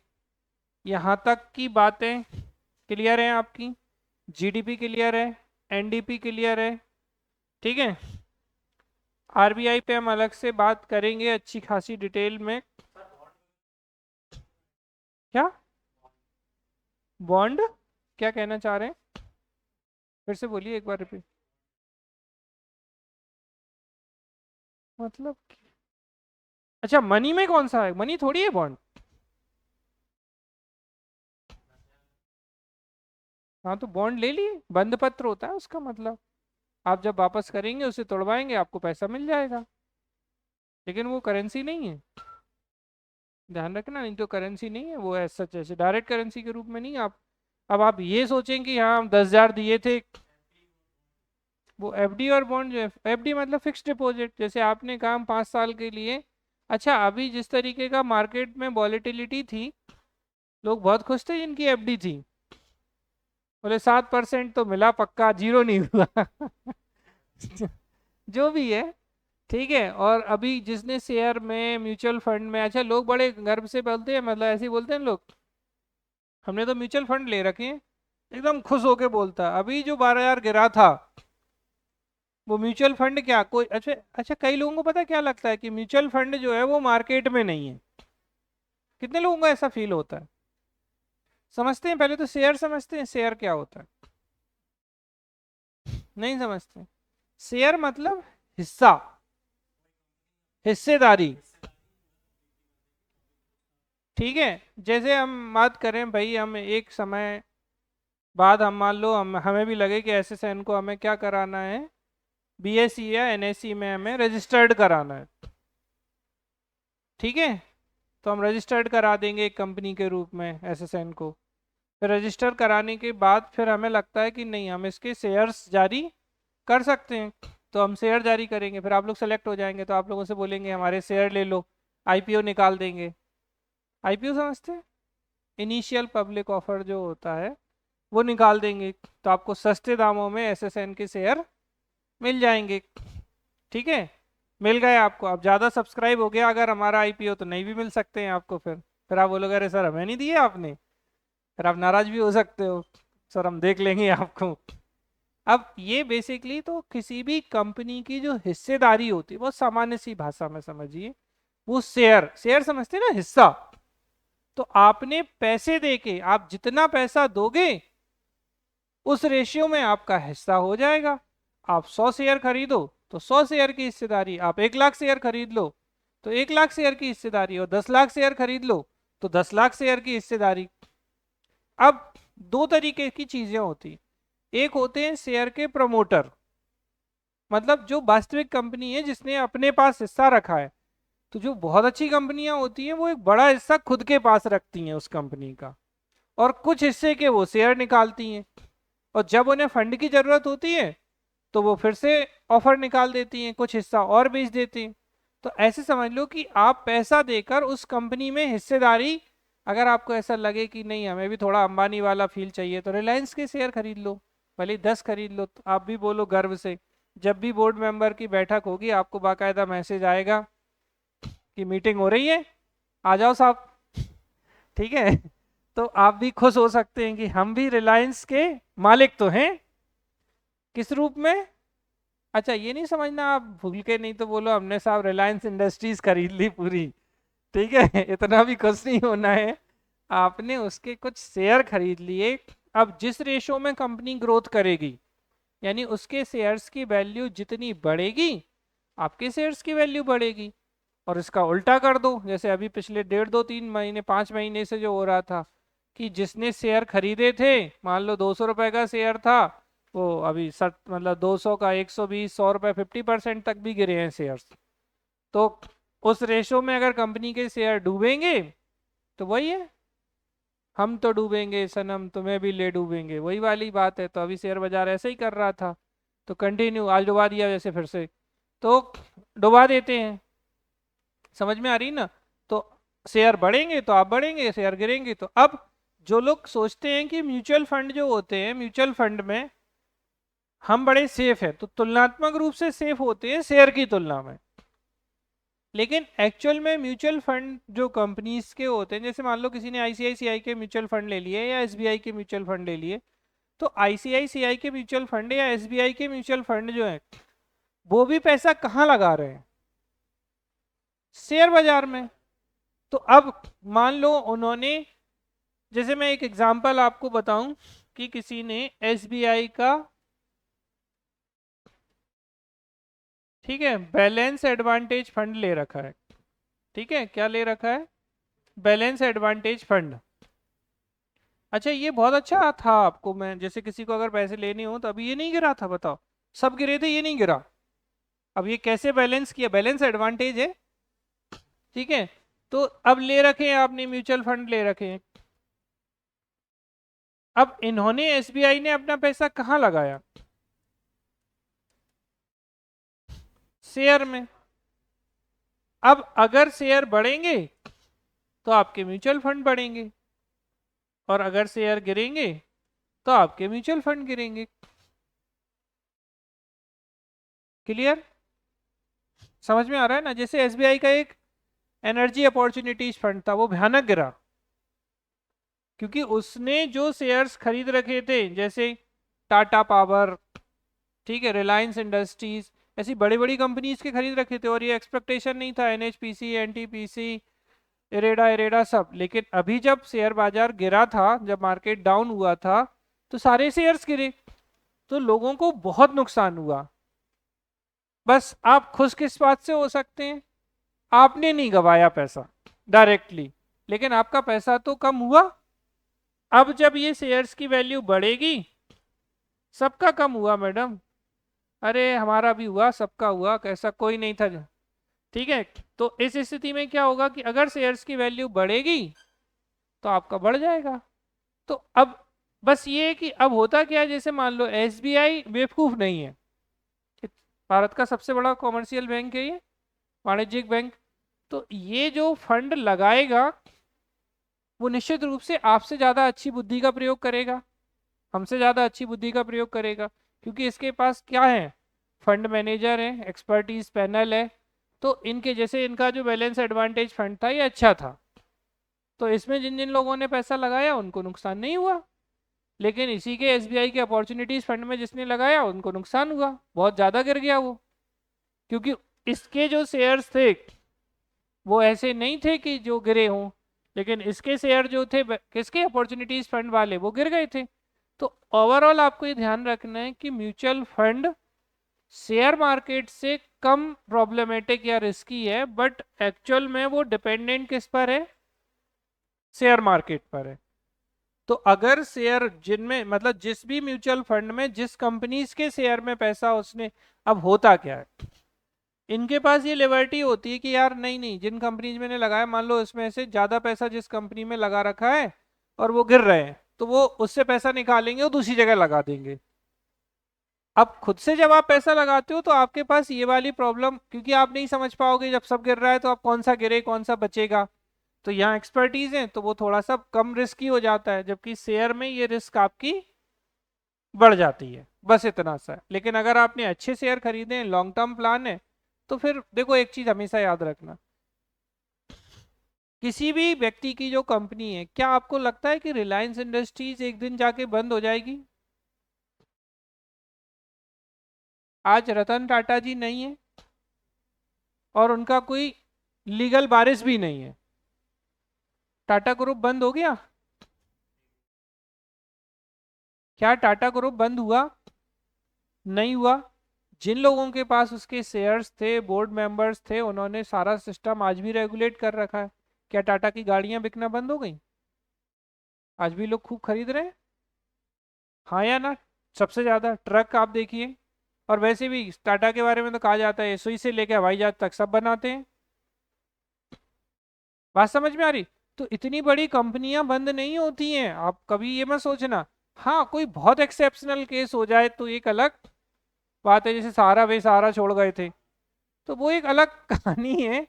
यहाँ तक की बातें क्लियर है आपकी? जीडीपी क्लियर है, एनडीपी क्लियर है, ठीक है। आरबीआई पे हम अलग से बात करेंगे अच्छी खासी डिटेल में। क्या बॉन्ड, क्या कहना चाह रहे हैं? फिर से बोलिए एक बार रिपीट। मतलब अच्छा, मनी में कौन सा है? मनी थोड़ी है बॉन्ड। हाँ, तो बॉन्ड ले लिए, बंद पत्र होता है उसका मतलब। आप जब वापस करेंगे उसे तोड़वाएंगे आपको पैसा मिल जाएगा, लेकिन वो करेंसी नहीं है, ध्यान रखना। नहीं तो करेंसी नहीं है वो, सच ऐसे डायरेक्ट करेंसी के रूप में नहीं। आप अब आप ये सोचें कि हाँ हम 10,000 दिए थे, वो एफडी और बॉन्ड जो है, एफडी मतलब फिक्स डिपॉजिट, जैसे आपने कहा हम 5 साल के लिए। अच्छा, अभी जिस तरीके का मार्केट में वॉलेटिलिटी थी, लोग बहुत खुश थे जिनकी एफडी थी, बोले 7% तो मिला पक्का, जीरो नहीं हुआ। जो भी है, ठीक है। और अभी जिसने शेयर में म्यूचुअल फंड में, अच्छा लोग बड़े गर्व से बोलते हैं, मतलब ऐसे ही बोलते हैं लोग, हमने तो म्यूचुअल फंड ले रखे हैं, एकदम खुश होके बोलता है। अभी जो 12,000 गिरा था, वो म्यूचुअल फंड क्या कोई, अच्छा अच्छा, कई लोगों को पता क्या लगता है कि म्यूचुअल फंड जो है वो मार्केट में नहीं है। कितने लोगों को ऐसा फील होता है? समझते हैं पहले तो शेयर, समझते हैं शेयर क्या होता है? नहीं समझते। शेयर मतलब हिस्सा, हिस्सेदारी। ठीक है, जैसे हम बात करें भाई, हम एक समय बाद हम मान लो हम हमें भी लगे कि एसएसएन को हमें क्या कराना है, बीएसई या एनएसई में हमें रजिस्टर्ड कराना है। ठीक है, तो हम रजिस्टर्ड करा देंगे एक कंपनी के रूप में एसएसएन को। फिर रजिस्टर कराने के बाद फिर हमें लगता है कि नहीं, हम इसके शेयर्स जारी कर सकते हैं, तो हम शेयर जारी करेंगे। फिर आप लोग सेलेक्ट हो जाएंगे तो आप लोगों से बोलेंगे हमारे शेयर ले लो, आईपीओ निकाल देंगे। आईपीओ समझते हैं? इनिशियल पब्लिक ऑफर जो होता है वो निकाल देंगे, तो आपको सस्ते दामों में एसएसएन के शेयर मिल जाएंगे। ठीक है, मिल गए आपको। अब ज़्यादा सब्सक्राइब हो गया अगर हमारा आईपीओ तो नहीं भी मिल सकते हैं आपको। फिर आप बोलोगे अरे सर हमें नहीं दिए आपने, फिर आप नाराज भी हो सकते हो, सर हम देख लेंगे आपको। अब ये बेसिकली तो किसी भी कंपनी की जो हिस्सेदारी होती है, बहुत सामान्य सी भाषा में समझिए, वो शेयर, शेयर समझते हैं ना, हिस्सा। तो आपने पैसे देके, आप जितना पैसा दोगे उस रेशियो में आपका हिस्सा हो जाएगा। आप 100 शेयर खरीदो तो 100 शेयर की हिस्सेदारी, आप 1 लाख शेयर खरीद लो तो 1 लाख शेयर की हिस्सेदारी, और 10 लाख शेयर खरीद लो तो 10 लाख शेयर की हिस्सेदारी। अब दो तरीके की चीजें होती, एक होते हैं शेयर के प्रमोटर, मतलब जो वास्तविक कंपनी है जिसने अपने पास हिस्सा रखा है। तो जो बहुत अच्छी कंपनियां होती हैं वो एक बड़ा हिस्सा खुद के पास रखती हैं उस कंपनी का, और कुछ हिस्से के वो शेयर निकालती हैं, और जब उन्हें फंड की जरूरत होती है तो वो फिर से ऑफर निकाल देती हैं, कुछ हिस्सा और बेच देती हैं। तो ऐसे समझ लो कि आप पैसा देकर उस कंपनी में हिस्सेदारी, अगर आपको ऐसा लगे कि नहीं हमें भी थोड़ा अंबानी वाला फील चाहिए तो रिलायंस के शेयर खरीद लो, भले 10 खरीद लो। तो आप भी बोलो गर्व से, जब भी बोर्ड मेंबर की बैठक होगी आपको बाकायदा मैसेज आएगा कि मीटिंग हो रही है, आ जाओ साहब। ठीक है, तो आप भी खुश हो सकते हैं कि हम भी रिलायंस के मालिक तो हैं। किस रूप में? अच्छा ये नहीं समझना आप भूल के, नहीं तो बोलो हमने साहब रिलायंस इंडस्ट्रीज खरीद ली पूरी। ठीक है, इतना भी खुश नहीं होना है, आपने उसके कुछ शेयर खरीद लिए। अब जिस रेशो में कंपनी ग्रोथ करेगी, यानी उसके शेयर्स की वैल्यू जितनी बढ़ेगी आपके शेयर्स की वैल्यू बढ़ेगी। और इसका उल्टा कर दो, जैसे अभी पिछले 1.5 2 3 महीने 5 महीने से जो हो रहा था कि जिसने शेयर खरीदे थे, मान लो 200 रुपए का शेयर था, वो अभी 60, मतलब 200 का 120, 100 रुपए 50% तक भी गिरे हैं शेयर्स। तो उस रेशो में अगर कंपनी के शेयर डूबेंगे तो वही है, हम तो डूबेंगे सनम तुम्हें भी ले डूबेंगे, वही वाली बात है। तो अभी शेयर बाजार ऐसे ही कर रहा था, तो कंटिन्यू आज डुबा दिया जैसे फिर से, तो डुबा देते हैं। समझ में आ रही ना? तो शेयर बढ़ेंगे तो आप बढ़ेंगे, शेयर गिरेंगे तो। अब जो लोग सोचते हैं कि म्यूचुअल फंड जो होते हैं, म्यूचुअल फंड में हम बड़े सेफ है, तो तुलनात्मक रूप से सेफ होते हैं शेयर की तुलना में। लेकिन एक्चुअल में म्यूचुअल फंड जो कंपनीज के होते हैं, जैसे मान लो किसी ने आईसीआईसीआई के म्यूचुअल फंड ले लिए या एसबीआई के म्यूचुअल फंड ले लिए, तो आईसीआईसीआई के म्यूचुअल फंड या एसबीआई के म्यूचुअल फंड जो है वो भी पैसा कहाँ लगा रहे हैं? शेयर बाजार में। तो अब मान लो उन्होंने, जैसे मैं एक एग्जांपल आपको बताऊं कि किसी ने एसबीआई का, ठीक है, बैलेंस एडवांटेज फंड ले रखा है। ठीक है, क्या ले रखा है? Balance advantage fund. अच्छा ये बहुत अच्छा था, आपको मैं जैसे किसी को अगर पैसे लेने हो तो अभी ये नहीं गिरा था, बताओ, सब गिरे थे ये नहीं गिरा। अब ये कैसे बैलेंस किया? बैलेंस एडवांटेज है। ठीक है, तो अब ले रखे हैं आपने, म्यूचुअल फंड ले रखे हैं। अब इन्होंने, एसबीआई ने अपना पैसा कहाँ लगाया? शेयर में। अब अगर शेयर बढ़ेंगे तो आपके म्यूचुअल फंड बढ़ेंगे, और अगर शेयर गिरेंगे तो आपके म्यूचुअल फंड गिरेंगे। क्लियर? समझ में आ रहा है ना? जैसे एसबीआई का एक एनर्जी अपॉर्चुनिटीज फंड था, वो भयानक गिरा, क्योंकि उसने जो शेयर्स खरीद रखे थे, जैसे टाटा पावर, ठीक है, रिलायंस इंडस्ट्रीज, ऐसी बड़ी बड़ी कंपनीज के खरीद रखे थे, और ये एक्सपेक्टेशन नहीं था एनएचपीसी, एनटीपीसी, इरेडा इरेडा सब। लेकिन अभी जब शेयर बाजार गिरा था, जब मार्केट डाउन हुआ था, तो सारे शेयर्स गिरे, तो लोगों को बहुत नुकसान हुआ। बस आप खुश किस बात से हो सकते हैं? आपने नहीं गवाया पैसा डायरेक्टली, लेकिन आपका पैसा तो कम हुआ। अब जब ये शेयर्स की वैल्यू बढ़ेगी, सबका कम हुआ मैडम, अरे हमारा भी हुआ, सबका हुआ, कैसा कोई नहीं था। ठीक है, तो इस स्थिति में क्या होगा कि अगर शेयर्स की वैल्यू बढ़ेगी तो आपका बढ़ जाएगा, तो अब बस ये है कि अब होता क्या है, जैसे मान लो एसबीआई बेवकूफ नहीं है, भारत का सबसे बड़ा कॉमर्शियल बैंक है ये, वाणिज्यिक बैंक। तो ये जो फंड लगाएगा वो निश्चित रूप से आपसे ज़्यादा अच्छी बुद्धि का प्रयोग करेगा, हमसे ज़्यादा अच्छी बुद्धि का प्रयोग करेगा, क्योंकि इसके पास क्या है, फंड मैनेजर है, एक्सपर्टीज पैनल है। तो इनके जैसे इनका जो बैलेंस एडवांटेज फंड था ये अच्छा था, तो इसमें जिन जिन लोगों ने पैसा लगाया उनको नुकसान नहीं हुआ। लेकिन इसी के एसबीआई के अपॉर्चुनिटीज फंड में जिसने लगाया उनको नुकसान हुआ, बहुत ज़्यादा गिर गया वो, क्योंकि इसके जो शेयर्स थे वो ऐसे नहीं थे कि जो गिरे हों, लेकिन इसके शेयर जो थे किसके, अपॉर्चुनिटीज फंड वाले, वो गिर गए थे। तो ओवरऑल आपको ये ध्यान रखना है कि म्यूचुअल फंड शेयर मार्केट से कम प्रॉब्लमेटिक या रिस्की है, बट एक्चुअल में वो डिपेंडेंट किस पर है, शेयर मार्केट पर है। तो अगर शेयर जिनमें मतलब जिस भी म्यूचुअल फंड में जिस कंपनीज के शेयर में पैसा उसने, अब होता क्या है, इनके पास ये लिबर्टी होती है कि यार नहीं नहीं, जिन कंपनीज मैंने लगाया, मान लो इसमें से ज्यादा पैसा जिस कंपनी में लगा रखा है और वो गिर रहे हैं, तो वो उससे पैसा निकालेंगे और दूसरी जगह लगा देंगे। अब खुद से जब आप पैसा लगाते हो तो आपके पास ये वाली प्रॉब्लम, क्योंकि आप नहीं समझ पाओगे जब सब गिर रहा है तो आप कौन सा गिरे कौन सा बचेगा। तो यहाँ एक्सपर्टीज है तो वो थोड़ा सा कम रिस्की हो जाता है, जबकि शेयर में ये रिस्क आपकी बढ़ जाती है, बस इतना सा है। लेकिन अगर आपने अच्छे शेयर खरीदे हैं, लॉन्ग टर्म प्लान है, तो फिर देखो एक चीज हमेशा याद रखना, किसी भी व्यक्ति की जो कंपनी है, क्या आपको लगता है कि रिलायंस इंडस्ट्रीज एक दिन जाके बंद हो जाएगी? आज रतन टाटा जी नहीं है और उनका कोई लीगल वारिस भी नहीं है, टाटा ग्रुप बंद हो गया? क्या टाटा ग्रुप बंद हुआ? नहीं हुआ। जिन लोगों के पास उसके शेयर्स थे, बोर्ड मेंबर्स थे, उन्होंने सारा सिस्टम आज भी रेगुलेट कर रखा है। क्या टाटा की गाड़ियां बिकना बंद हो गई? आज भी लोग खूब खरीद रहे हैं, हाँ या ना? सबसे ज्यादा ट्रक आप देखिए, और वैसे भी टाटा के बारे में तो कहा जाता है सुई से लेकर हवाई जहाज तक सब बनाते हैं। बात समझ में आ रही? तो इतनी बड़ी कंपनियां बंद नहीं होती हैं, आप कभी ये मत सोचना। हाँ, कोई बहुत एक्सेप्शनल केस हो जाए तो एक अलग बात है, जैसे सहारा वे सहारा छोड़ गए थे, तो वो एक अलग कहानी है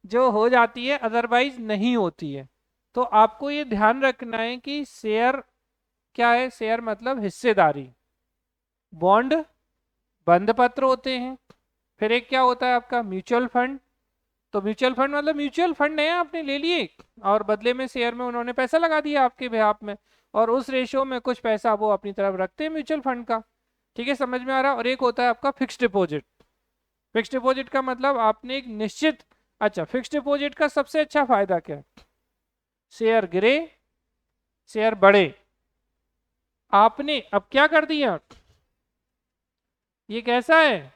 जो हो जाती है, अदरवाइज नहीं होती है। तो आपको ये ध्यान रखना है कि शेयर क्या है, शेयर मतलब हिस्सेदारी, बॉन्ड बंद पत्र होते हैं, फिर एक क्या होता है आपका म्यूचुअल फंड। तो म्यूचुअल फंड मतलब म्यूचुअल फंड है आपने ले लिए और बदले में शेयर में उन्होंने पैसा लगा दिया आपके बेहाफ में, और उस रेशियो में कुछ पैसा वो अपनी तरफ रखते हैं म्यूचुअल फंड का। ठीक है, समझ में आ रहा? और एक होता है आपका फिक्स डिपॉजिट। फिक्स डिपॉजिट का मतलब आपने एक निश्चित, अच्छा फिक्स डिपॉजिट का सबसे अच्छा फायदा क्या है, शेयर गिरे शेयर बढ़े, आपने अब क्या कर दिया, ये कैसा है,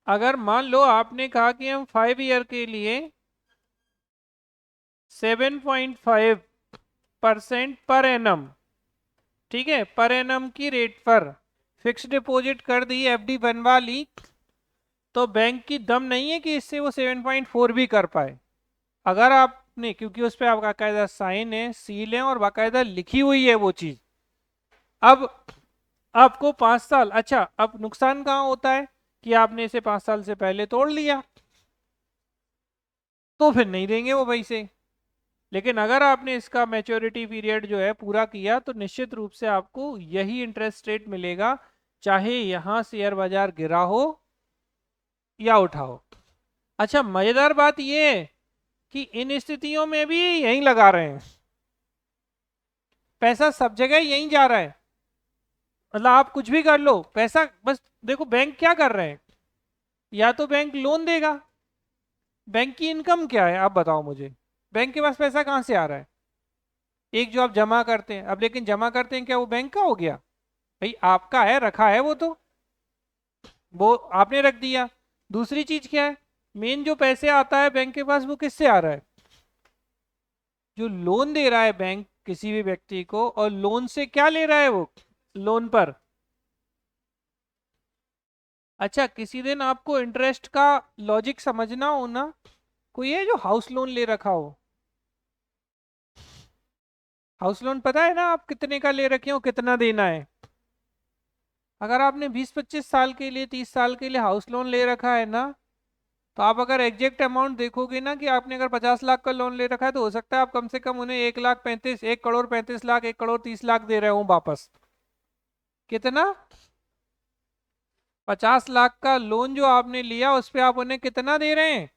अगर मान लो आपने कहा कि हम 5 ईयर के लिए 7.5% पर एनम, ठीक है, पर एनम की रेट पर फिक्स डिपॉजिट कर दी, एफडी बनवा ली, तो बैंक की दम नहीं है कि इससे वो 7.4 भी कर पाए। अगर आपने, क्योंकि उस पर आपका बाकायदा साइन है, सील है और बाकायदा लिखी हुई है वो चीज। अब आपको 5 साल, अच्छा अब नुकसान कहाँ होता है कि आपने इसे 5 साल से पहले तोड़ लिया, तो फिर नहीं देंगे वो पैसे। लेकिन अगर आपने इसका मैच्योरिटी पीरियड जो है पूरा किया, तो निश्चित रूप से आपको यही इंटरेस्ट रेट मिलेगा, चाहे यहां शेयर बाजार गिरा हो या उठा हो। अच्छा मजेदार बात यह है कि इन स्थितियों में भी यहीं लगा रहे हैं, पैसा सब जगह यहीं जा रहा है, मतलब आप कुछ भी कर लो पैसा, बस देखो बैंक क्या कर रहे हैं, या तो बैंक लोन देगा, बैंक की इनकम क्या है आप बताओ मुझे, बैंक के पास पैसा कहाँ से आ रहा है? एक जो आप जमा करते हैं, अब लेकिन जमा करते हैं क्या वो बैंक का हो गया? भाई आपका है, रखा है वो, तो वो आपने रख दिया। दूसरी चीज क्या है, मेन जो पैसे आता है बैंक के पास वो किससे आ रहा है, जो लोन दे रहा है बैंक किसी भी व्यक्ति को, और लोन से क्या ले रहा है वो, लोन पर। अच्छा किसी दिन आपको इंटरेस्ट का लॉजिक समझना हो ना, कोई है जो हाउस लोन ले रखा हो, हाउस लोन पता है ना आप कितने का ले रखे हो, कितना देना है? अगर आपने 20-25 साल के लिए, 30 साल के लिए हाउस लोन ले रखा है ना, तो आप अगर एग्जैक्ट अमाउंट देखोगे ना कि आपने अगर 50 लाख का लोन ले रखा है, तो हो सकता है आप कम से कम उन्हें 1,35,1,35,00,000, 1,30,00,000 दे रहे हो वापस। कितना? 50 लाख का लोन जो आपने लिया उस पे आप उन्हें कितना दे रहे हैं?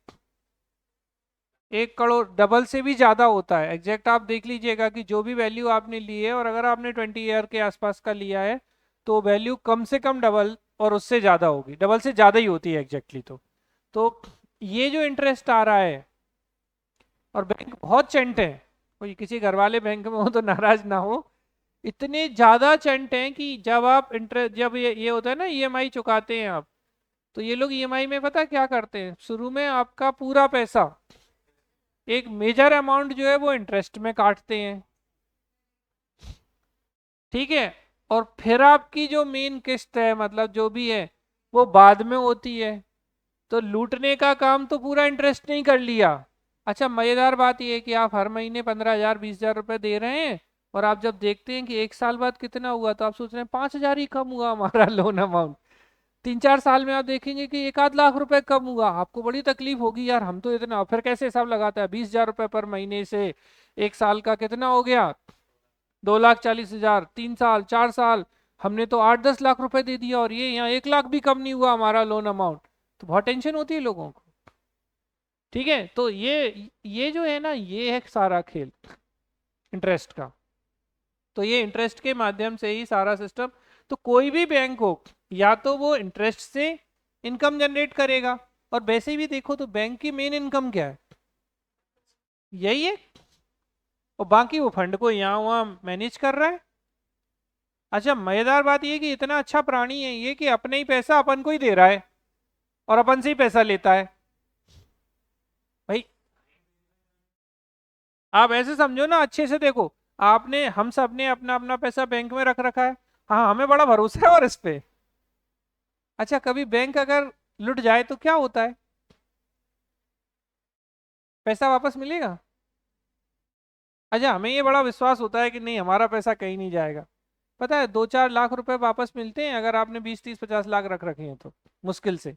1 करोड़। डबल से भी ज्यादा होता है। एग्जैक्ट आप देख लीजिएगा कि जो भी वैल्यू आपने ली है, और अगर आपने 20 ईयर के आसपास का लिया है, तो वैल्यू कम से कम डबल और उससे ज्यादा होगी, डबल से ज्यादा ही होती है एग्जैक्टली। तो ये जो इंटरेस्ट आ रहा है, और बैंक बहुत चंट है, कोई किसी घर वाले बैंक में हो तो नाराज ना हो, इतने ज्यादा चंट हैं कि जब आप इंटरेस्ट, जब ये होता है ना ईएमआई चुकाते हैं आप, तो ये लोग ईएमआई में पता क्या करते हैं, शुरू में आपका पूरा पैसा, एक मेजर अमाउंट जो है वो इंटरेस्ट में काटते हैं, ठीक है, और फिर आपकी जो मेन किस्त है, मतलब जो भी है, वो बाद में होती है। तो लूटने का काम तो पूरा इंटरेस्ट ने ही कर लिया। अच्छा, मजेदार बात यह है कि आप हर महीने 15,000 20,000 रुपए दे रहे हैं, और आप जब देखते हैं कि 1 साल बाद कितना हुआ, तो आप सोच रहे हैं 5,000 ही कम हुआ हमारा लोन अमाउंट। 3-4 साल में आप देखेंगे कि 1-8 लाख रुपए कम हुआ, आपको बड़ी तकलीफ होगी, यार हम तो इतना, फिर कैसे हिसाब लगाता है, 20,000 रुपए पर महीने से 1 साल का कितना हो गया, 2,40,000, 3 साल 4 साल, हमने तो 8-10 लाख रुपए दे दिया, और ये यहाँ 1 लाख भी कम नहीं हुआ हमारा लोन अमाउंट। तो बहुत टेंशन होती है लोगों को। ठीक है, तो ये जो है ना, ये है सारा खेल इंटरेस्ट का। तो ये इंटरेस्ट के माध्यम से ही सारा सिस्टम। तो कोई भी बैंक हो, या तो वो इंटरेस्ट से इनकम जनरेट करेगा, और वैसे भी देखो तो बैंक की मेन इनकम क्या है, यही है, और बाकी वो फंड को यहाँ वहाँ मैनेज कर रहा है। अच्छा, मजेदार बात ये कि इतना अच्छा प्राणी है ये कि अपने ही पैसा अपन को ही दे रहा है, और अपन से ही पैसा लेता है। भाई आप ऐसे समझो ना, अच्छे से देखो, आपने, हम सब ने अपना अपना पैसा बैंक में रख रखा है, हाँ हमें बड़ा भरोसा है और इस पे। अच्छा, कभी बैंक अगर लुट जाए तो क्या होता है, पैसा वापस मिलेगा? अच्छा, हमें ये बड़ा विश्वास होता है कि नहीं हमारा पैसा कहीं नहीं जाएगा। पता है 2-4 लाख रुपए वापस मिलते हैं अगर आपने 20-30-50 लाख रख रखे हैं तो, मुश्किल से।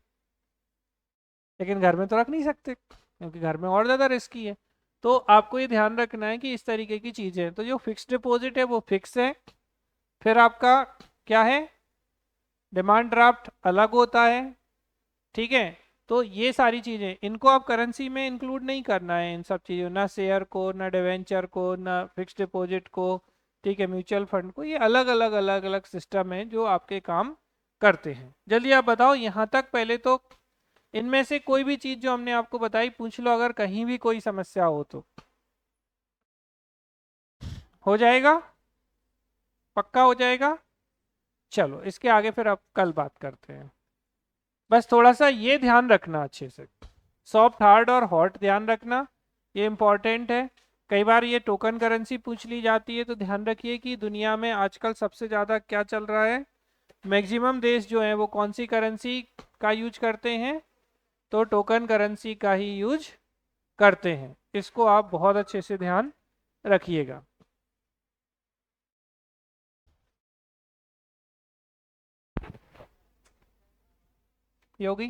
लेकिन घर में तो रख नहीं सकते, क्योंकि घर में और ज्यादा रिस्की है। तो आपको ये ध्यान रखना है कि इस तरीके की चीजें हैं। तो जो फिक्स्ड डिपॉजिट है वो फिक्स है। फिर आपका क्या है, डिमांड ड्राफ्ट अलग होता है, ठीक है। तो ये सारी चीजें, इनको आप करेंसी में इंक्लूड नहीं करना है, इन सब चीजों, ना शेयर को, ना डिवेंचर को, ना फिक्स्ड डिपॉजिट को, ठीक है, म्यूचुअल फंड को, ये अलग अलग अलग अलग सिस्टम है जो आपके काम करते हैं। जल्दी आप बताओ यहाँ तक, पहले तो इनमें से कोई भी चीज जो हमने आपको बताई पूछ लो, अगर कहीं भी कोई समस्या हो तो। हो जाएगा? पक्का हो जाएगा? चलो इसके आगे फिर आप कल बात करते हैं। बस थोड़ा सा ये ध्यान रखना अच्छे से, सॉफ्ट हार्ड और हॉट ध्यान रखना, ये इंपॉर्टेंट है। कई बार ये टोकन करेंसी पूछ ली जाती है, तो ध्यान रखिए कि दुनिया में आजकल सबसे ज़्यादा क्या चल रहा है, मैक्सिमम देश जो है वो कौन सी करेंसी का यूज करते हैं, तो टोकन करेंसी का ही यूज करते हैं। इसको आप बहुत अच्छे से ध्यान रखिएगा। योगी।